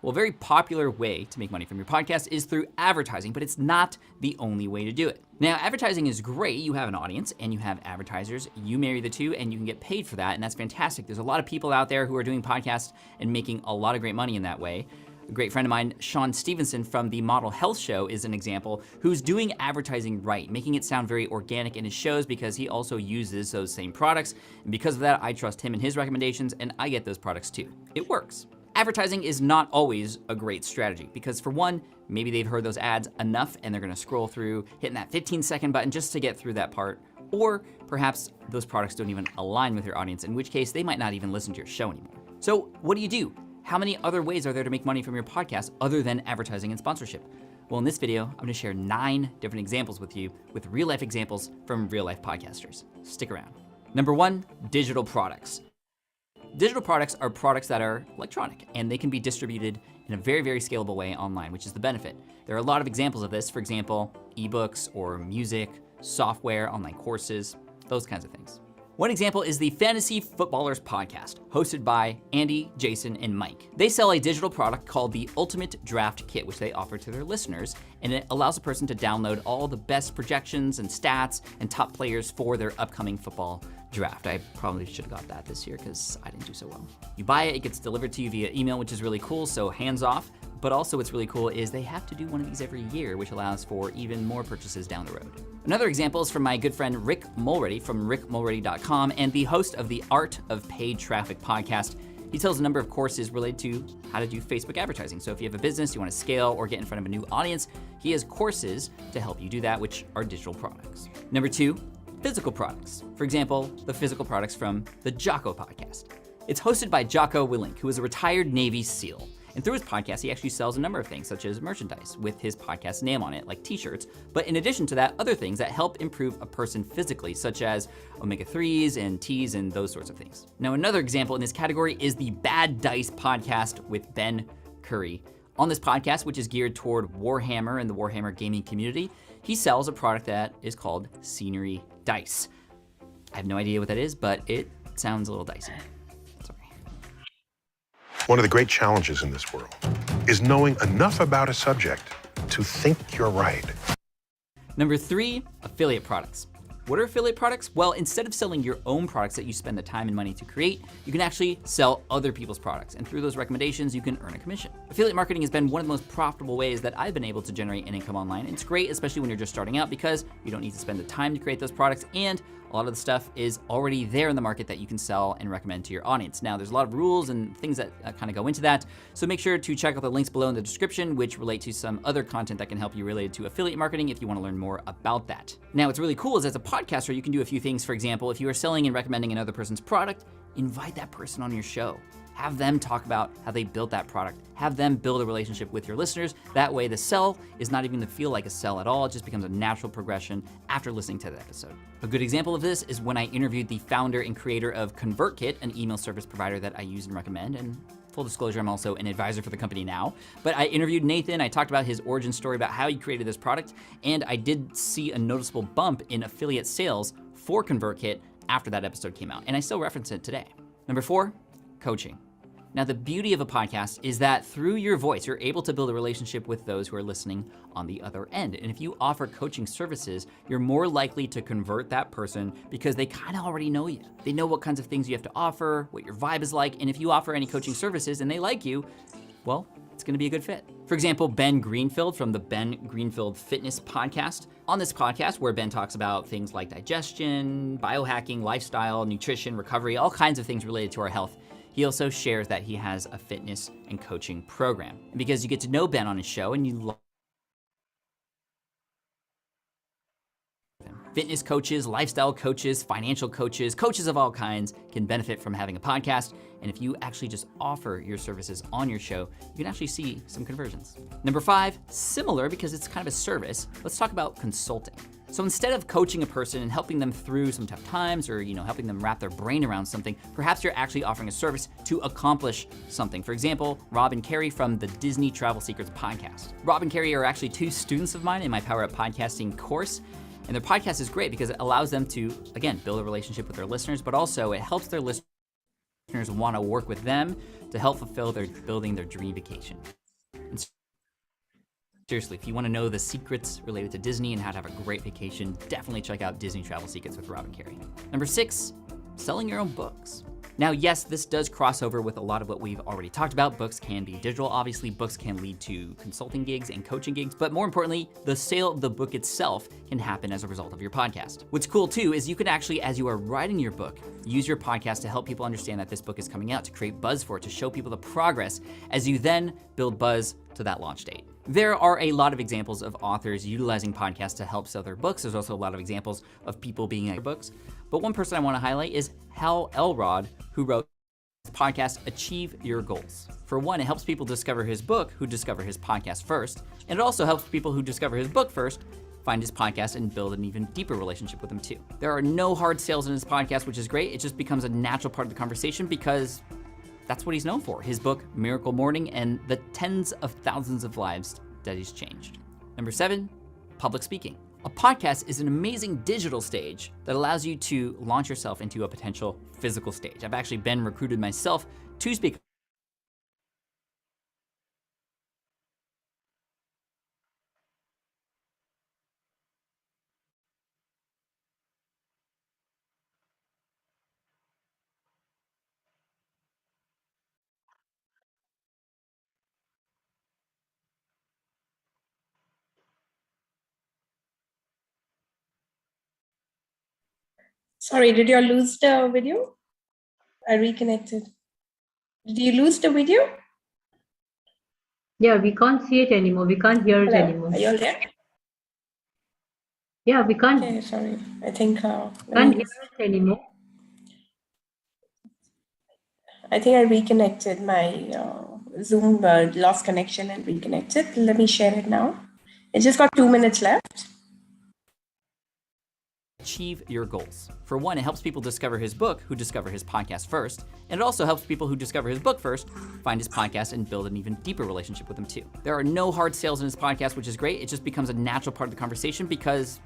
Well, a very popular way to make money from your podcast is through advertising, but it's not the only way to do it. Now, advertising is great. You have an audience and you have advertisers. You marry the two and you can get paid for that, and that's fantastic. There's a lot of people out there who are doing podcasts and making a lot of great money in that way. A great friend of mine, Sean Stevenson from the Model Health Show, is an example who's doing advertising right, making it sound very organic in his shows because he also uses those same products. And because of that, I trust him and his recommendations, and I get those products too. It works. Advertising is not always a great strategy because, for one, maybe they've heard those ads enough and they're gonna scroll through, hitting that 15-second button just to get through that part. Or perhaps those products don't even align with your audience, in which case they might not even listen to your show anymore. So what do? How many other ways are there to make money from your podcast other than advertising and sponsorship? Well, in this video, I'm gonna share 9 different examples with you, with real-life examples from real-life podcasters. Stick around. Number 1, digital products. Digital products are products that are electronic, and they can be distributed in a very, very scalable way online, which is the benefit. There are a lot of examples of this, for example, ebooks or music, software, online courses, those kinds of things. One example is the Fantasy Footballers podcast, hosted by Andy, Jason, and Mike. They sell a digital product called the Ultimate Draft Kit, which they offer to their listeners, and it allows a person to download all the best projections and stats and top players for their upcoming football draft. I probably should have got that this year because I didn't do so well. You buy it, it gets delivered to you via email, which is really cool, so hands off. But also what's really cool is they have to do one of these every year, which allows for even more purchases down the road. Another example is from my good friend Rick Mulready from rickmulready.com and the host of the Art of Paid Traffic podcast. He tells a number of courses related to how to do Facebook advertising. So if you have a business, you want to scale or get in front of a new audience, he has courses to help you do that, which are digital products. Number 2, physical products. For example, the physical products from the Jocko podcast. It's hosted by Jocko Willink, who is a retired Navy SEAL. And through his podcast, he actually sells a number of things, such as merchandise with his podcast name on it, like t-shirts. But in addition to that, other things that help improve a person physically, such as omega-3s and teas and those sorts of things. Now, another example in this category is the Bad Dice podcast with Ben Curry. On this podcast, which is geared toward Warhammer and the Warhammer gaming community, he sells a product that is called Scenery Dice. I have no idea what that is, but it sounds a little dicey. One of the great challenges in this world is knowing enough about a subject to think you're right. Number 3, affiliate products. What are affiliate products? Well, instead of selling your own products that you spend the time and money to create, you can actually sell other people's products. And through those recommendations, you can earn a commission. Affiliate marketing has been one of the most profitable ways that I've been able to generate an income online. It's great, especially when you're just starting out, because you don't need to spend the time to create those products, and a lot of the stuff is already there in the market that you can sell and recommend to your audience. Now, there's a lot of rules and things that kind of go into that, so make sure to check out the links below in the description, which relate to some other content that can help you related to affiliate marketing if you want to learn more about that. Now, what's really cool is as a podcaster, you can do a few things. For example, if you are selling and recommending another person's product, invite that person on your show. Have them talk about how they built that product. Have them build a relationship with your listeners. That way the sell is not even to feel like a sell at all. It just becomes a natural progression after listening to the episode. A good example of this is when I interviewed the founder and creator of ConvertKit, an email service provider that I use and recommend. And full disclosure, I'm also an advisor for the company now. But I interviewed Nathan. I talked about his origin story, about how he created this product. And I did see a noticeable bump in affiliate sales for ConvertKit after that episode came out. And I still reference it today. Number 4, coaching. Now, the beauty of a podcast is that through your voice, you're able to build a relationship with those who are listening on the other end. And if you offer coaching services, you're more likely to convert that person because they kind of already know you. They know what kinds of things you have to offer, what your vibe is like. And if you offer any coaching services and they like you, well, it's gonna be a good fit. For example, Ben Greenfield from the Ben Greenfield Fitness Podcast. On this podcast, where Ben talks about things like digestion, biohacking, lifestyle, nutrition, recovery, all kinds of things related to our health, he also shares that he has a fitness and coaching program. And because you get to know Ben on his show and you love him. Fitness coaches, lifestyle coaches, financial coaches, coaches of all kinds can benefit from having a podcast. And if you actually just offer your services on your show, you can actually see some conversions. Number 5, similar because it's kind of a service, let's talk about consulting. So instead of coaching a person and helping them through some tough times or helping them wrap their brain around something, perhaps you're actually offering a service to accomplish something. For example, Rob and Carrie from the Disney Travel Secrets podcast. Rob and Carrie are actually 2 students of mine in my Power Up Podcasting course. And their podcast is great because it allows them to, again, build a relationship with their listeners, but also it helps their listeners want to work with them to help fulfill their building their dream vacation. And seriously, if you want to know the secrets related to Disney and how to have a great vacation, definitely check out Disney Travel Secrets with Rob and Carrie. Number 6, selling your own books. Now, yes, this does cross over with a lot of what we've already talked about. Books can be digital. Obviously, books can lead to consulting gigs and coaching gigs, but more importantly, the sale of the book itself can happen as a result of your podcast. What's cool too is you can actually, as you are writing your book, use your podcast to help people understand that this book is coming out, to create buzz for it, to show people the progress as you then build buzz to that launch date. There are a lot of examples of authors utilizing podcasts to help sell their books. There's also a lot of examples of people being in books. But one person I want to highlight is Hal Elrod, who wrote the podcast Achieve Your Goals. For one, it helps people discover his book who discover his podcast first. And it also helps people who discover his book first find his podcast and build an even deeper relationship with him too. There are no hard sales in his podcast, which is great. It just becomes a natural part of the conversation because that's what he's known for. His book, Miracle Morning, and the tens of thousands of lives that he's changed. Number 7, public speaking. A podcast is an amazing digital stage that allows you to launch yourself into a potential physical stage. I've actually been recruited myself to speak. Sorry, did you lose the video? I reconnected. Did you lose the video? Yeah, we can't see it anymore. We can't hear it Hello. anymore. Are you all there? Yeah, we can't, Okay, sorry. I think can't hear it anymore. I think I reconnected my Zoom, lost connection and reconnected. Let me share it now. It's just got 2 minutes left. Achieve your goals. For one, it helps people discover his book who discover his podcast first, and it also helps people who discover his book first find his podcast and build an even deeper relationship with him too. There are no hard sales in his podcast, which is great. It just becomes a natural part of the conversation because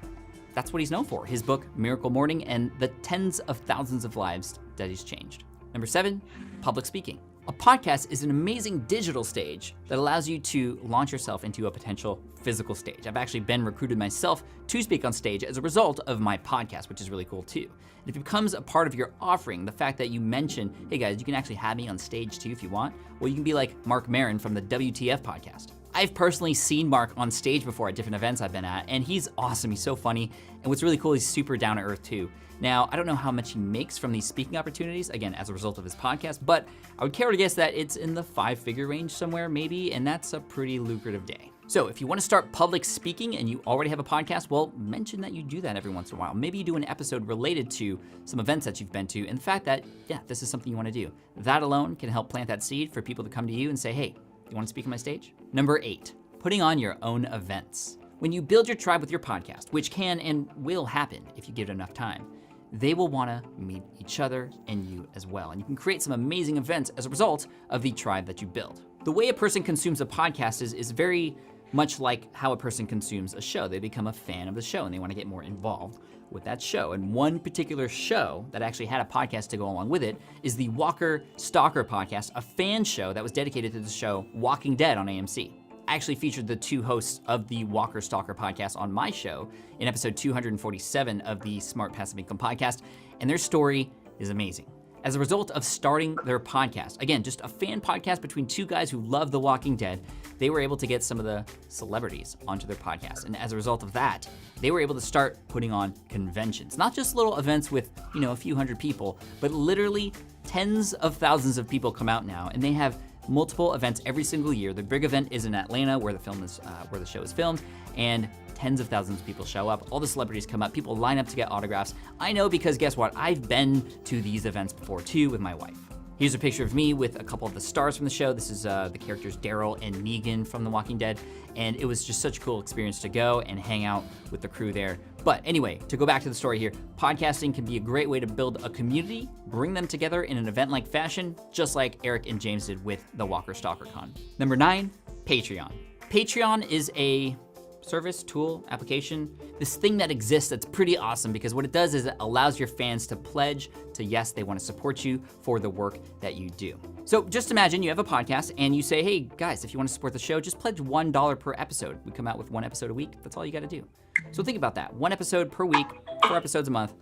that's what he's known for. His book, Miracle Morning, and the tens of thousands of lives that he's changed. Number 7, public speaking. A podcast is an amazing digital stage that allows you to launch yourself into a potential physical stage. I've actually been recruited myself to speak on stage as a result of my podcast, which is really cool too. And if it becomes a part of your offering, the fact that you mention, hey guys, you can actually have me on stage too if you want, well, you can be like Mark Maron from the WTF podcast. I've personally seen Mark on stage before at different events I've been at, and he's awesome. He's so funny. And what's really cool, he's super down to earth too. Now, I don't know how much he makes from these speaking opportunities, again, as a result of his podcast, but I would care to guess that it's in the 5-figure range somewhere maybe, and that's a pretty lucrative day. So if you want to start public speaking and you already have a podcast, well, mention that you do that every once in a while. Maybe you do an episode related to some events that you've been to, and the fact that, yeah, this is something you want to do. That alone can help plant that seed for people to come to you and say, hey, you want to speak on my stage? Number 8, putting on your own events. When you build your tribe with your podcast, which can and will happen if you give it enough time, they will want to meet each other and you as well. And you can create some amazing events as a result of the tribe that you build. The way a person consumes a podcast is very much like how a person consumes a show. They become a fan of the show and they want to get more involved with that show. And one particular show that actually had a podcast to go along with it is the Walker Stalker podcast, a fan show that was dedicated to the show Walking Dead on AMC. I actually featured the 2 hosts of the Walker Stalker podcast on my show in episode 247 of the Smart Passive Income podcast, and their story is amazing. As a result of starting their podcast, again, just a fan podcast between 2 guys who love The Walking Dead, they were able to get some of the celebrities onto their podcast. And as a result of that, they were able to start putting on conventions, not just little events with, a few hundred people, but literally tens of thousands of people come out now, and they have multiple events every single year. The big event is in Atlanta, where the show is filmed, and tens of thousands of people show up. All the celebrities come up. People line up to get autographs. I know because guess what? I've been to these events before too with my wife. Here's a picture of me with a couple of the stars from the show. This is the characters Daryl and Negan from The Walking Dead, and it was just such a cool experience to go and hang out with the crew there. But anyway, to go back to the story here, podcasting can be a great way to build a community, bring them together in an event-like fashion, just like Eric and James did with the Walker Stalker Con. Number 9, Patreon. Patreon is a service, tool, application, this thing that exists that's pretty awesome because what it does is it allows your fans to pledge to, yes, they want to support you for the work that you do. So just imagine you have a podcast and you say, hey guys, if you want to support the show, just pledge $1 per episode. We come out with 1 episode a week. That's all you got to do. So think about that. 1 episode per week, 4 episodes a month,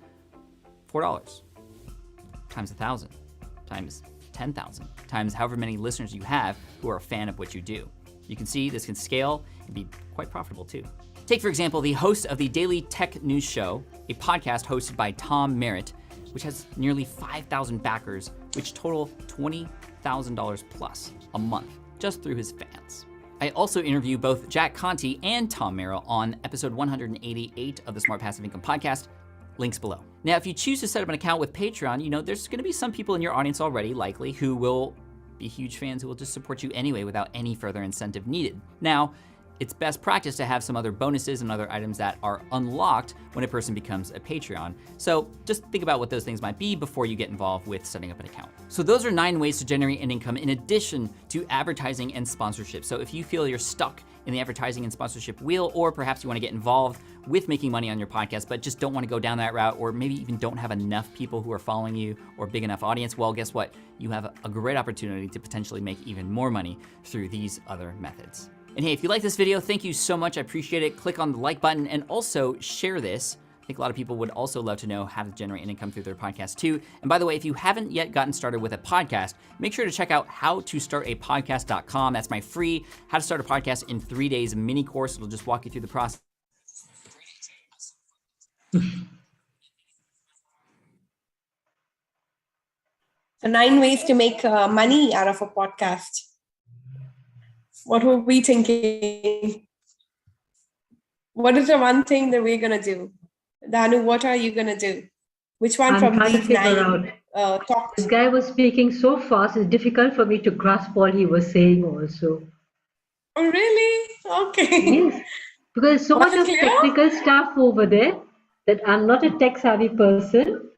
$4 times 1,000 times 10,000 times however many listeners you have who are a fan of what you do. You can see this can scale and be quite profitable too. Take, for example, the host of the Daily Tech News Show, a podcast hosted by Tom Merritt, which has nearly 5,000 backers, which total $20,000 plus a month just through his fans. I also interview both Jack Conte and Tom Merrill on episode 188 of the Smart Passive Income podcast. Links below. Now, if you choose to set up an account with Patreon, there's going to be some people in your audience already, likely, who will be huge fans who will just support you anyway without any further incentive needed. Now, it's best practice to have some other bonuses and other items that are unlocked when a person becomes a Patreon. So just think about what those things might be before you get involved with setting up an account. So those are 9 ways to generate an income in addition to advertising and sponsorship. So if you feel you're stuck in the advertising and sponsorship wheel, or perhaps you want to get involved with making money on your podcast, but just don't want to go down that route, or maybe even don't have enough people who are following you or big enough audience, well, guess what? You have a great opportunity to potentially make even more money through these other methods. And hey, if you like this video, thank you so much. I appreciate it. Click on the like button and also share this. I think a lot of people would also love to know how to generate an income through their podcast too. And by the way, if you haven't yet gotten started with a podcast, make sure to check out howtostartapodcast.com. That's my free How to Start a Podcast in 3 Days mini course. It'll just walk you through the process. So 9 ways to make money out of a podcast. What were we thinking? What is the one thing that we're going to do? Danu, what are you going to do? Which one from these 9 talks? This guy was speaking so fast, it's difficult for me to grasp what he was saying also. Oh, really? Okay. Yes, because so much of technical stuff over there that I'm not a tech-savvy person.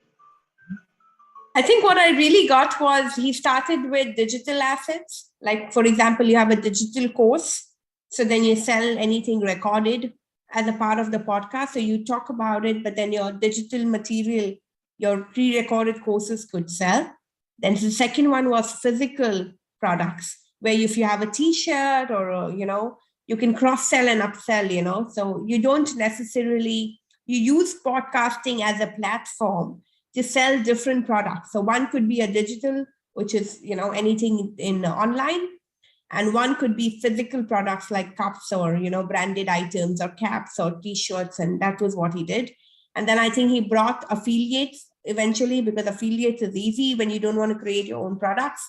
I think what I really got was he started with digital assets. Like, for example, you have a digital course. So then you sell anything recorded as a part of the podcast. So you talk about it, but then your digital material, your pre-recorded courses could sell. Then the second one was physical products, where if you have a t-shirt or, you can cross-sell and upsell, so you don't necessarily, you use podcasting as a platform to sell different products. So one could be a digital, which is, anything in online, and one could be physical products like cups or, branded items or caps or t-shirts. And that was what he did. And then I think he brought affiliates eventually, because affiliates is easy when you don't want to create your own products.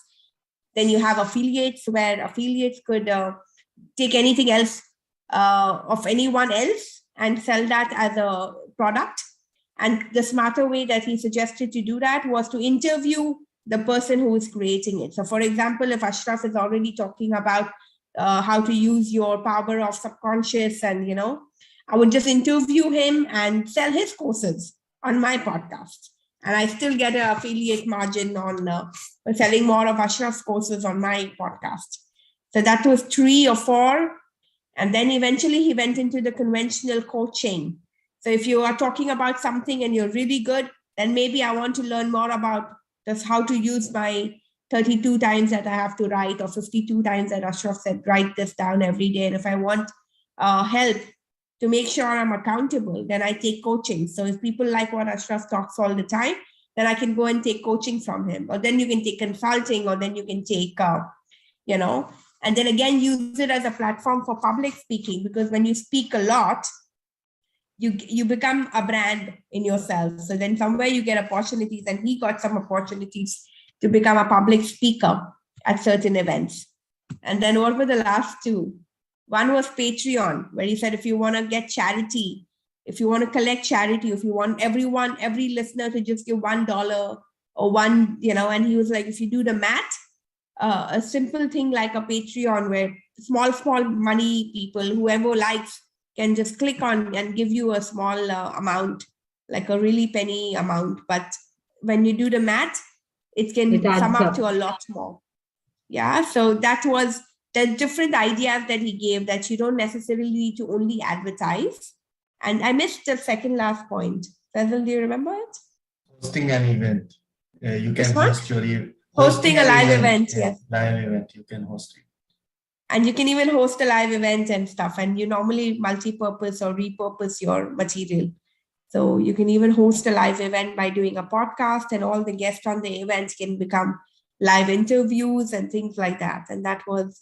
Then you have affiliates, where affiliates could take anything else of anyone else and sell that as a product. And the smarter way that he suggested to do that was to interview the person who is creating it. So for example, if Ashraf is already talking about how to use your power of subconscious, and, I would just interview him and sell his courses on my podcast. And I still get an affiliate margin on selling more of Ashraf's courses on my podcast. So that was 3 or 4. And then eventually he went into the conventional coaching. So if you are talking about something and you're really good, then maybe I want to learn more about just how to use my 32 times that I have to write, or 52 times that Ashraf said, write this down every day. And if I want help to make sure I'm accountable, then I take coaching. So if people like what Ashraf talks all the time, then I can go and take coaching from him. Or then you can take consulting, or then you can take, and then again, use it as a platform for public speaking, because when you speak a lot, you become a brand in yourself. So then somewhere you get opportunities, and he got some opportunities to become a public speaker at certain events. And then what were the last 2? One was Patreon, where he said, if you want to get charity, if you want to collect charity, if you want every listener to just give $1 or one, and he was like, if you do the math, a simple thing like a Patreon, where small money people, whoever likes, can just click on and give you a small amount, like a really penny amount. But when you do the math, it can sum up to a lot more. Yeah, so that was the different ideas that he gave, that you don't necessarily need to only advertise. And I missed the second last point. Faisal, do you remember it? Hosting an event. You can host your hosting a live event. Yes. Live event, you can host it. And you can even host a live event and stuff. And you normally multi-purpose or repurpose your material. So you can even host a live event by doing a podcast, and all the guests on the event can become live interviews and things like that. And that was,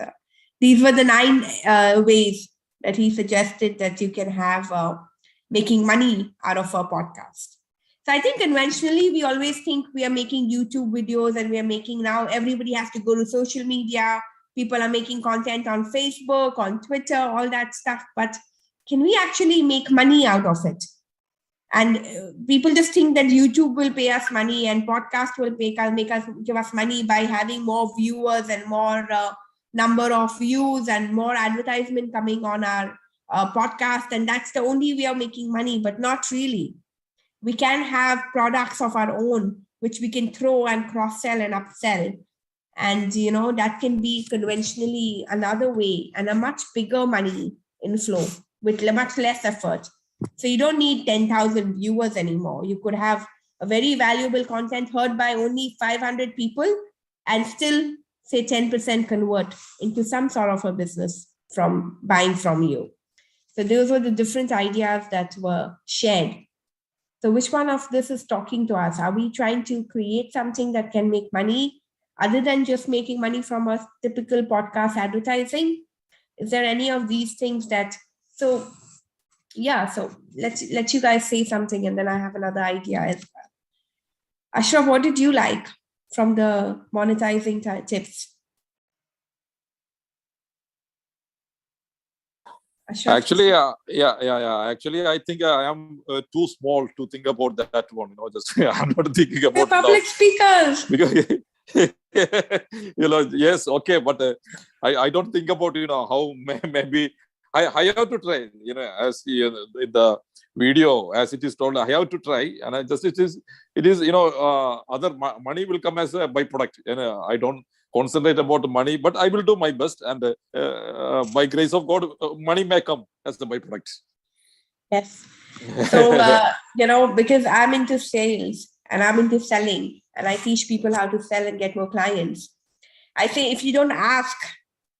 these were the 9 ways that he suggested that you can have making money out of a podcast. So I think conventionally, we always think we are making YouTube videos, and we are making, now everybody has to go to social media. People are making content on Facebook, on Twitter, all that stuff. But can we actually make money out of it? And people just think that YouTube will pay us money and podcast will give us money by having more viewers and more number of views and more advertisement coming on our podcast. And that's the only way of making money, but not really. We can have products of our own, which we can throw and cross-sell and upsell. And, that can be conventionally another way, and a much bigger money inflow with much less effort. So you don't need 10,000 viewers anymore. You could have a very valuable content heard by only 500 people and still say 10% convert into some sort of a business from buying from you. So those were the different ideas that were shared. So which one of this is talking to us? Are we trying to create something that can make money other than just making money from a typical podcast advertising? Is there any of these things that, so let's you guys say something, and then I have another idea as well. Ashraf, what did you like from the monetizing tips? Ashraf? Actually, Actually, I think I am too small to think about that one. Just I'm not thinking about public speakers. Because yes, okay, but I don't think about how maybe. I have to try, as in the video, as it is told, I have to try, and it is other money will come as a byproduct. I don't concentrate about the money, but I will do my best, and by grace of God, money may come as the byproduct. Yes. So because I'm into sales and I'm into selling, and I teach people how to sell and get more clients. I say if you don't ask,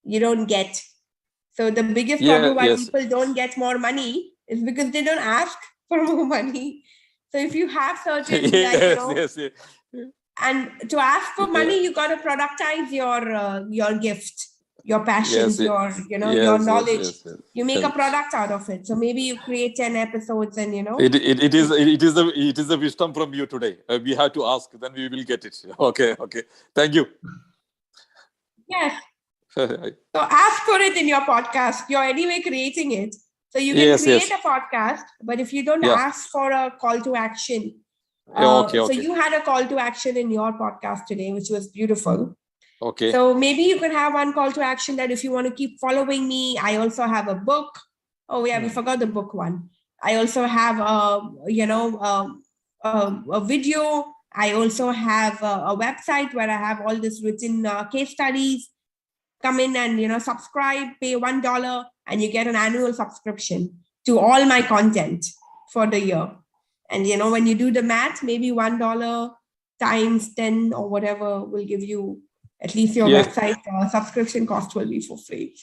you don't get. So the biggest problem why people don't get more money is because they don't ask for more money. So if you have certain, and to ask for money, you got to productize your gift, your passions, your knowledge. You make a product out of it. So maybe you create 10 episodes, and it is the wisdom from you today. We have to ask, then we will get it. Okay. Thank you. Yes. So ask for it in your podcast. You're anyway creating it. So you can create a podcast, but if you don't ask for a call to action. So you had a call to action in your podcast today, which was beautiful. Okay. So maybe you could have one call to action that if you want to keep following me, I also have a book. Oh yeah, we forgot the book one. I also have a video. I also have a website where I have all this written case studies. Come in and subscribe, pay $1, and you get an annual subscription to all my content for the year. And when you do the math, maybe $1 times 10 or whatever will give you at least your website subscription cost will be for free.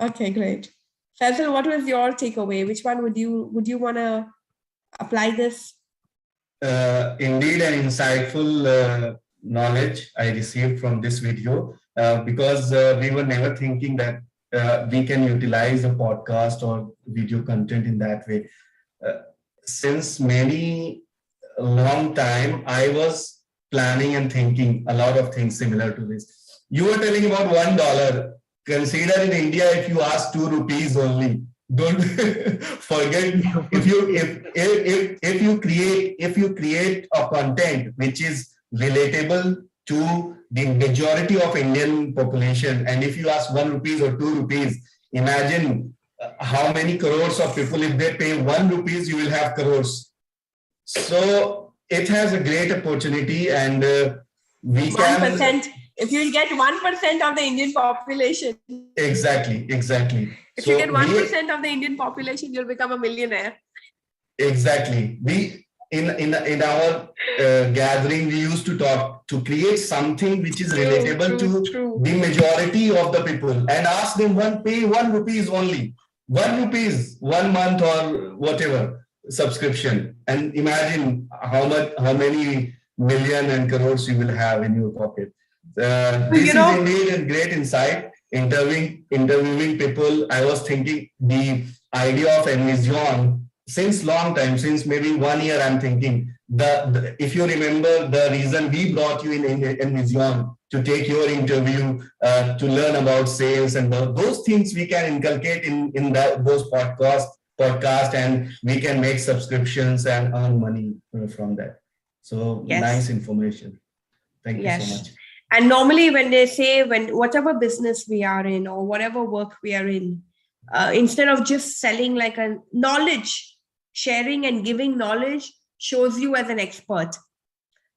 Okay, great. Faisal, what was your takeaway? Which one would you want to apply this? Indeed, an insightful knowledge I received from this video because we were never thinking that we can utilize a podcast or video content in that way. Since long time, I was planning and thinking a lot of things similar to this. You were telling about $1. Consider in India, if you ask 2 rupees only, don't forget if you create a content which is relatable to the majority of Indian population, and if you ask 1 rupees or 2 rupees, imagine how many crores of people, if they pay 1 rupees, you will have crores. So it has a great opportunity, and we 1%, can. If you get 1% of the Indian population. Exactly. If you get 1% of the Indian population, you'll become a millionaire. Exactly. We in our gathering, we used to talk to create something which is relatable to the majority of the people, and ask them pay 1 rupees only, 1 rupees 1 month or whatever subscription, and imagine how many million and crores you will have in your pocket. This is indeed a great insight. Interviewing people. I was thinking the idea of Envision since long time, since maybe 1 year. I'm thinking if you remember the reason we brought you in Envision to take your interview, to learn about sales and those things we can inculcate in those podcast, and we can make subscriptions and earn money from that. So nice information. Thank you so much. And normally when they say, whatever business we are in or whatever work we are in, instead of just selling like a knowledge, sharing and giving knowledge shows you as an expert.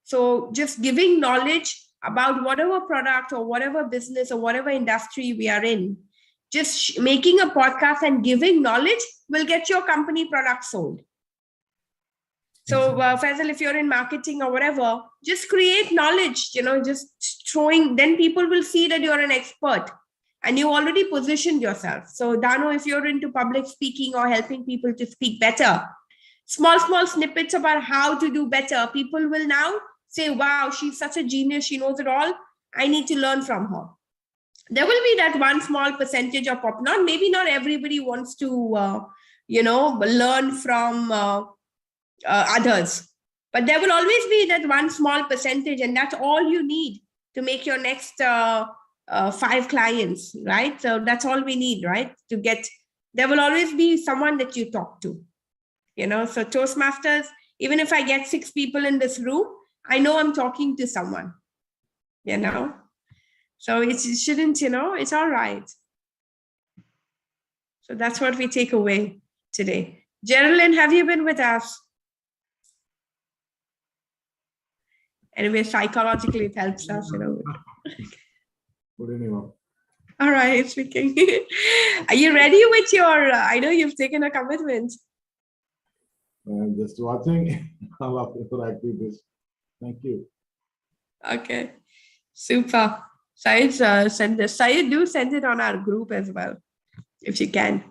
So just giving knowledge about whatever product or whatever business or whatever industry we are in, just making a podcast and giving knowledge will get your company product sold. So Faisal, if you're in marketing or whatever, just create knowledge, just throwing, then people will see that you're an expert and you already positioned yourself. So Dano, if you're into public speaking or helping people to speak better, small snippets about how to do better, people will now say, wow, she's such a genius. She knows it all. I need to learn from her. There will be that one small percentage of maybe not everybody wants to, learn from others, but there will always be that one small percentage, and that's all you need to make your next 5 clients, right? So that's all we need, right? There will always be someone that you talk to, so Toastmasters, even if I get 6 people in this room, I know I'm talking to someone, so it shouldn't, it's all right. So that's what we take away today. Geraldine, have you been with us? Anyway, psychologically it helps us, Good evening. All right, speaking. Are you ready with your, I know you've taken a commitment. I'm just watching all of your activities. Thank you. Okay, super. Syed, send this. Syed, do send it on our group as well, if you can,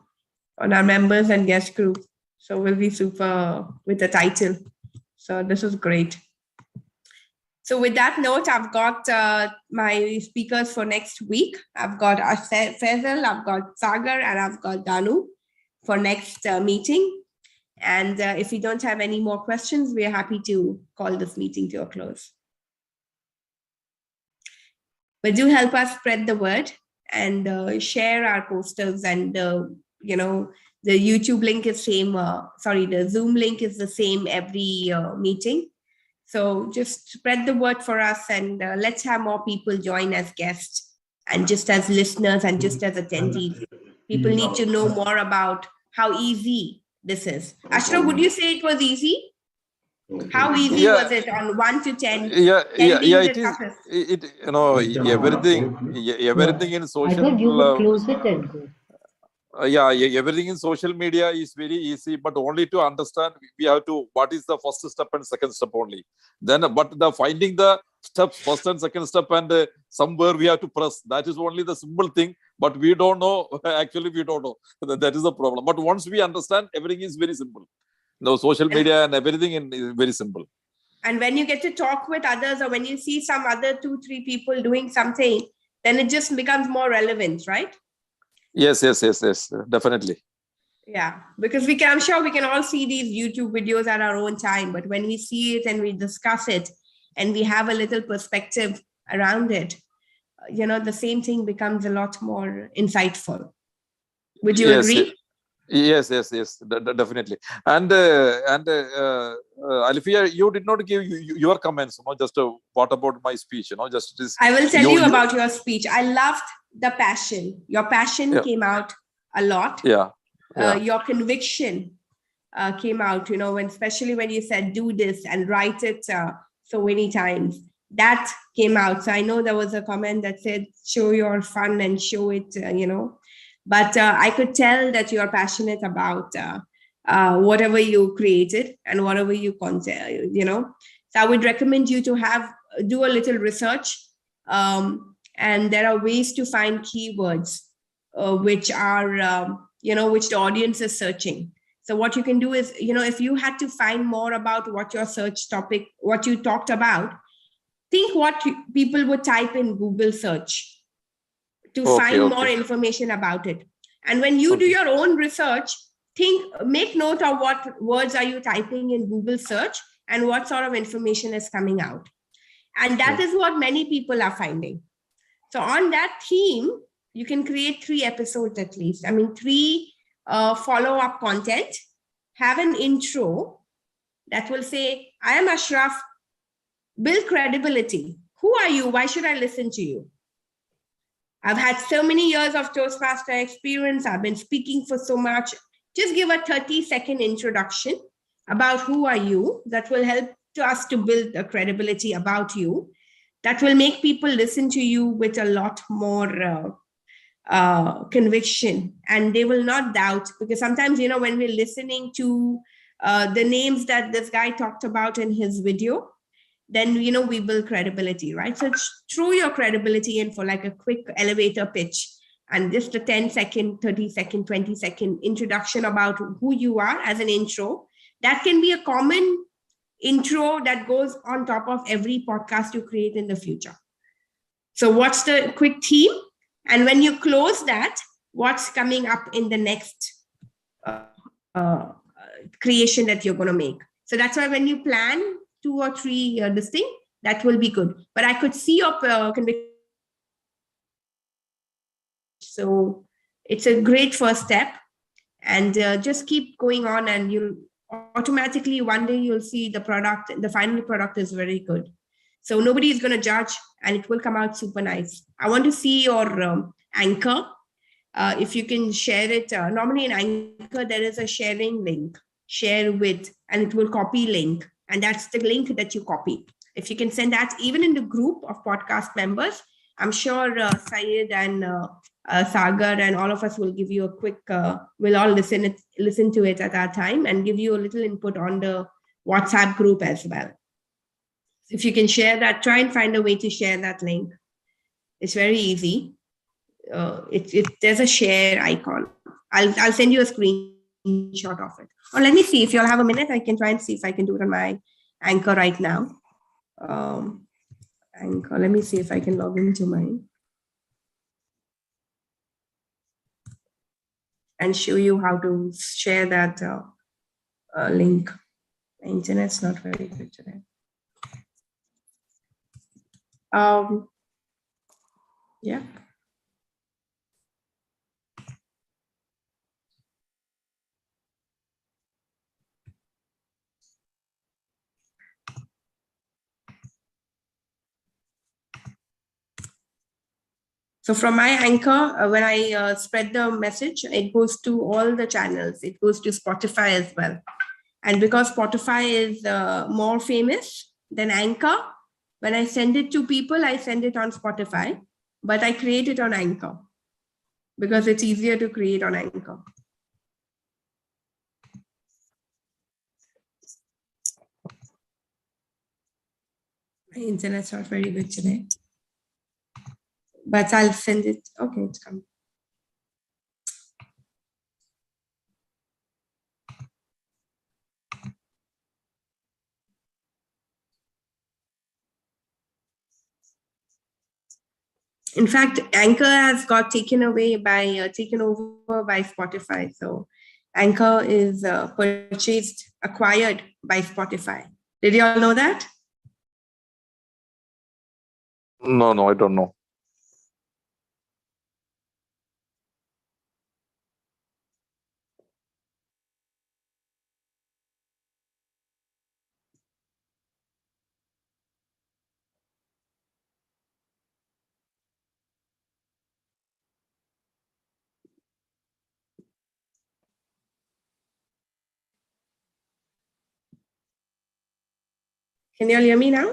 on our members and guest group. So we'll be super with the title. So this is great. So with that note, I've got my speakers for next week. I've got Faisal, I've got Sagar, and I've got Danu for next meeting. And if we don't have any more questions, we are happy to call this meeting to a close. But do help us spread the word and share our posters. And, you know, the YouTube link is same, the Zoom link is the same every meeting. So just spread the word for us, and let's have more people join as guests and just as listeners and just as attendees. People need to know more about how easy this is. Ashraf, would you say it was easy? How easy was it on 1 to 10? It is. Everything in social. I thought you would close it and go. Everything in social media is very easy, but only to understand we have to what is the first step and second step only. Then, but the finding the steps first and second step and somewhere we have to press. That is only the simple thing, but we don't know. Actually, we don't know. That is the problem. But once we understand, everything is very simple. No, social media and everything is very simple. And when you get to talk with others, or when you see some other 2-3 people doing something, then it just becomes more relevant, right? Yes, definitely. Yeah, because I'm sure we can all see these YouTube videos at our own time, but when we see it and we discuss it and we have a little perspective around it, you know, the same thing becomes a lot more insightful. Would you agree? Yes, definitely. And Alifia, you did not give your comments, just what about my speech, just this. I will tell you about your speech. I loved the passion. Your passion came out a lot. Your conviction came out, especially when you said do this and write it so many times. That came out. So I know there was a comment that said show your fun and show it, but I could tell that you are passionate about whatever you created and whatever you content, So I would recommend you to do a little research. And there are ways to find keywords which are, which the audience is searching. So what you can do is, if you had to find more about what your search topic, what you talked about, think what people would type in Google search to find more information about it. And when you do your own research, make note of what words are you typing in Google search and what sort of information is coming out. And that is what many people are finding. So on that theme, you can create 3 episodes at least. 3 follow-up content, have an intro that will say, I am Ashraf, build credibility. Who are you? Why should I listen to you? I've had so many years of Toastmaster experience. I've been speaking for so much. Just give a 30-second introduction about who are you. That will help us to build a credibility about you. That will make people listen to you with a lot more conviction, and they will not doubt, because sometimes, when we're listening to the names that this guy talked about in his video, then, we build credibility, right? So throw your credibility in for like a quick elevator pitch and just a 10-second, 30-second, 20-second introduction about who you are as an intro. That can be a common intro that goes on top of every podcast you create in the future. So what's the quick theme? And when you close that, what's coming up in the next creation that you're going to make? So that's why when you plan 2 or 3 this thing, that will be good. But I could see your conviction. So it's a great first step, and just keep going on, and you'll automatically one day you'll see the product, the final product is very good. So nobody is going to judge, and it will come out super nice. I want to see your anchor. If you can share it, normally in Anchor, there is a sharing link, share with, and it will copy link. And that's the link that you copy. If you can send that even in the group of podcast members, I'm sure Syed and Sagar and all of us will give you a quick, we'll all listen to it at our time and give you a little input on the WhatsApp group as well. If you can share that, try and find a way to share that link. It's very easy. There's a share icon. I'll send you a screenshot of it. Or let me see if you'll have a minute. I can try and see if I can do it on my Anchor right now. Anchor. Let me see if I can log into mine and show you how to share that link. The internet's not very good today. Yeah. So from my Anchor, when I spread the message, it goes to all the channels. It goes to Spotify as well. And because Spotify is more famous than Anchor, when I send it to people, I send it on Spotify, but I create it on Anchor because it's easier to create on Anchor. My internet's not very good today, but I'll send it. Okay, it's coming. In fact, Anchor has got taken over by Spotify. So Anchor is acquired by Spotify. Did you all know that? No, I don't know. Can you all hear me now?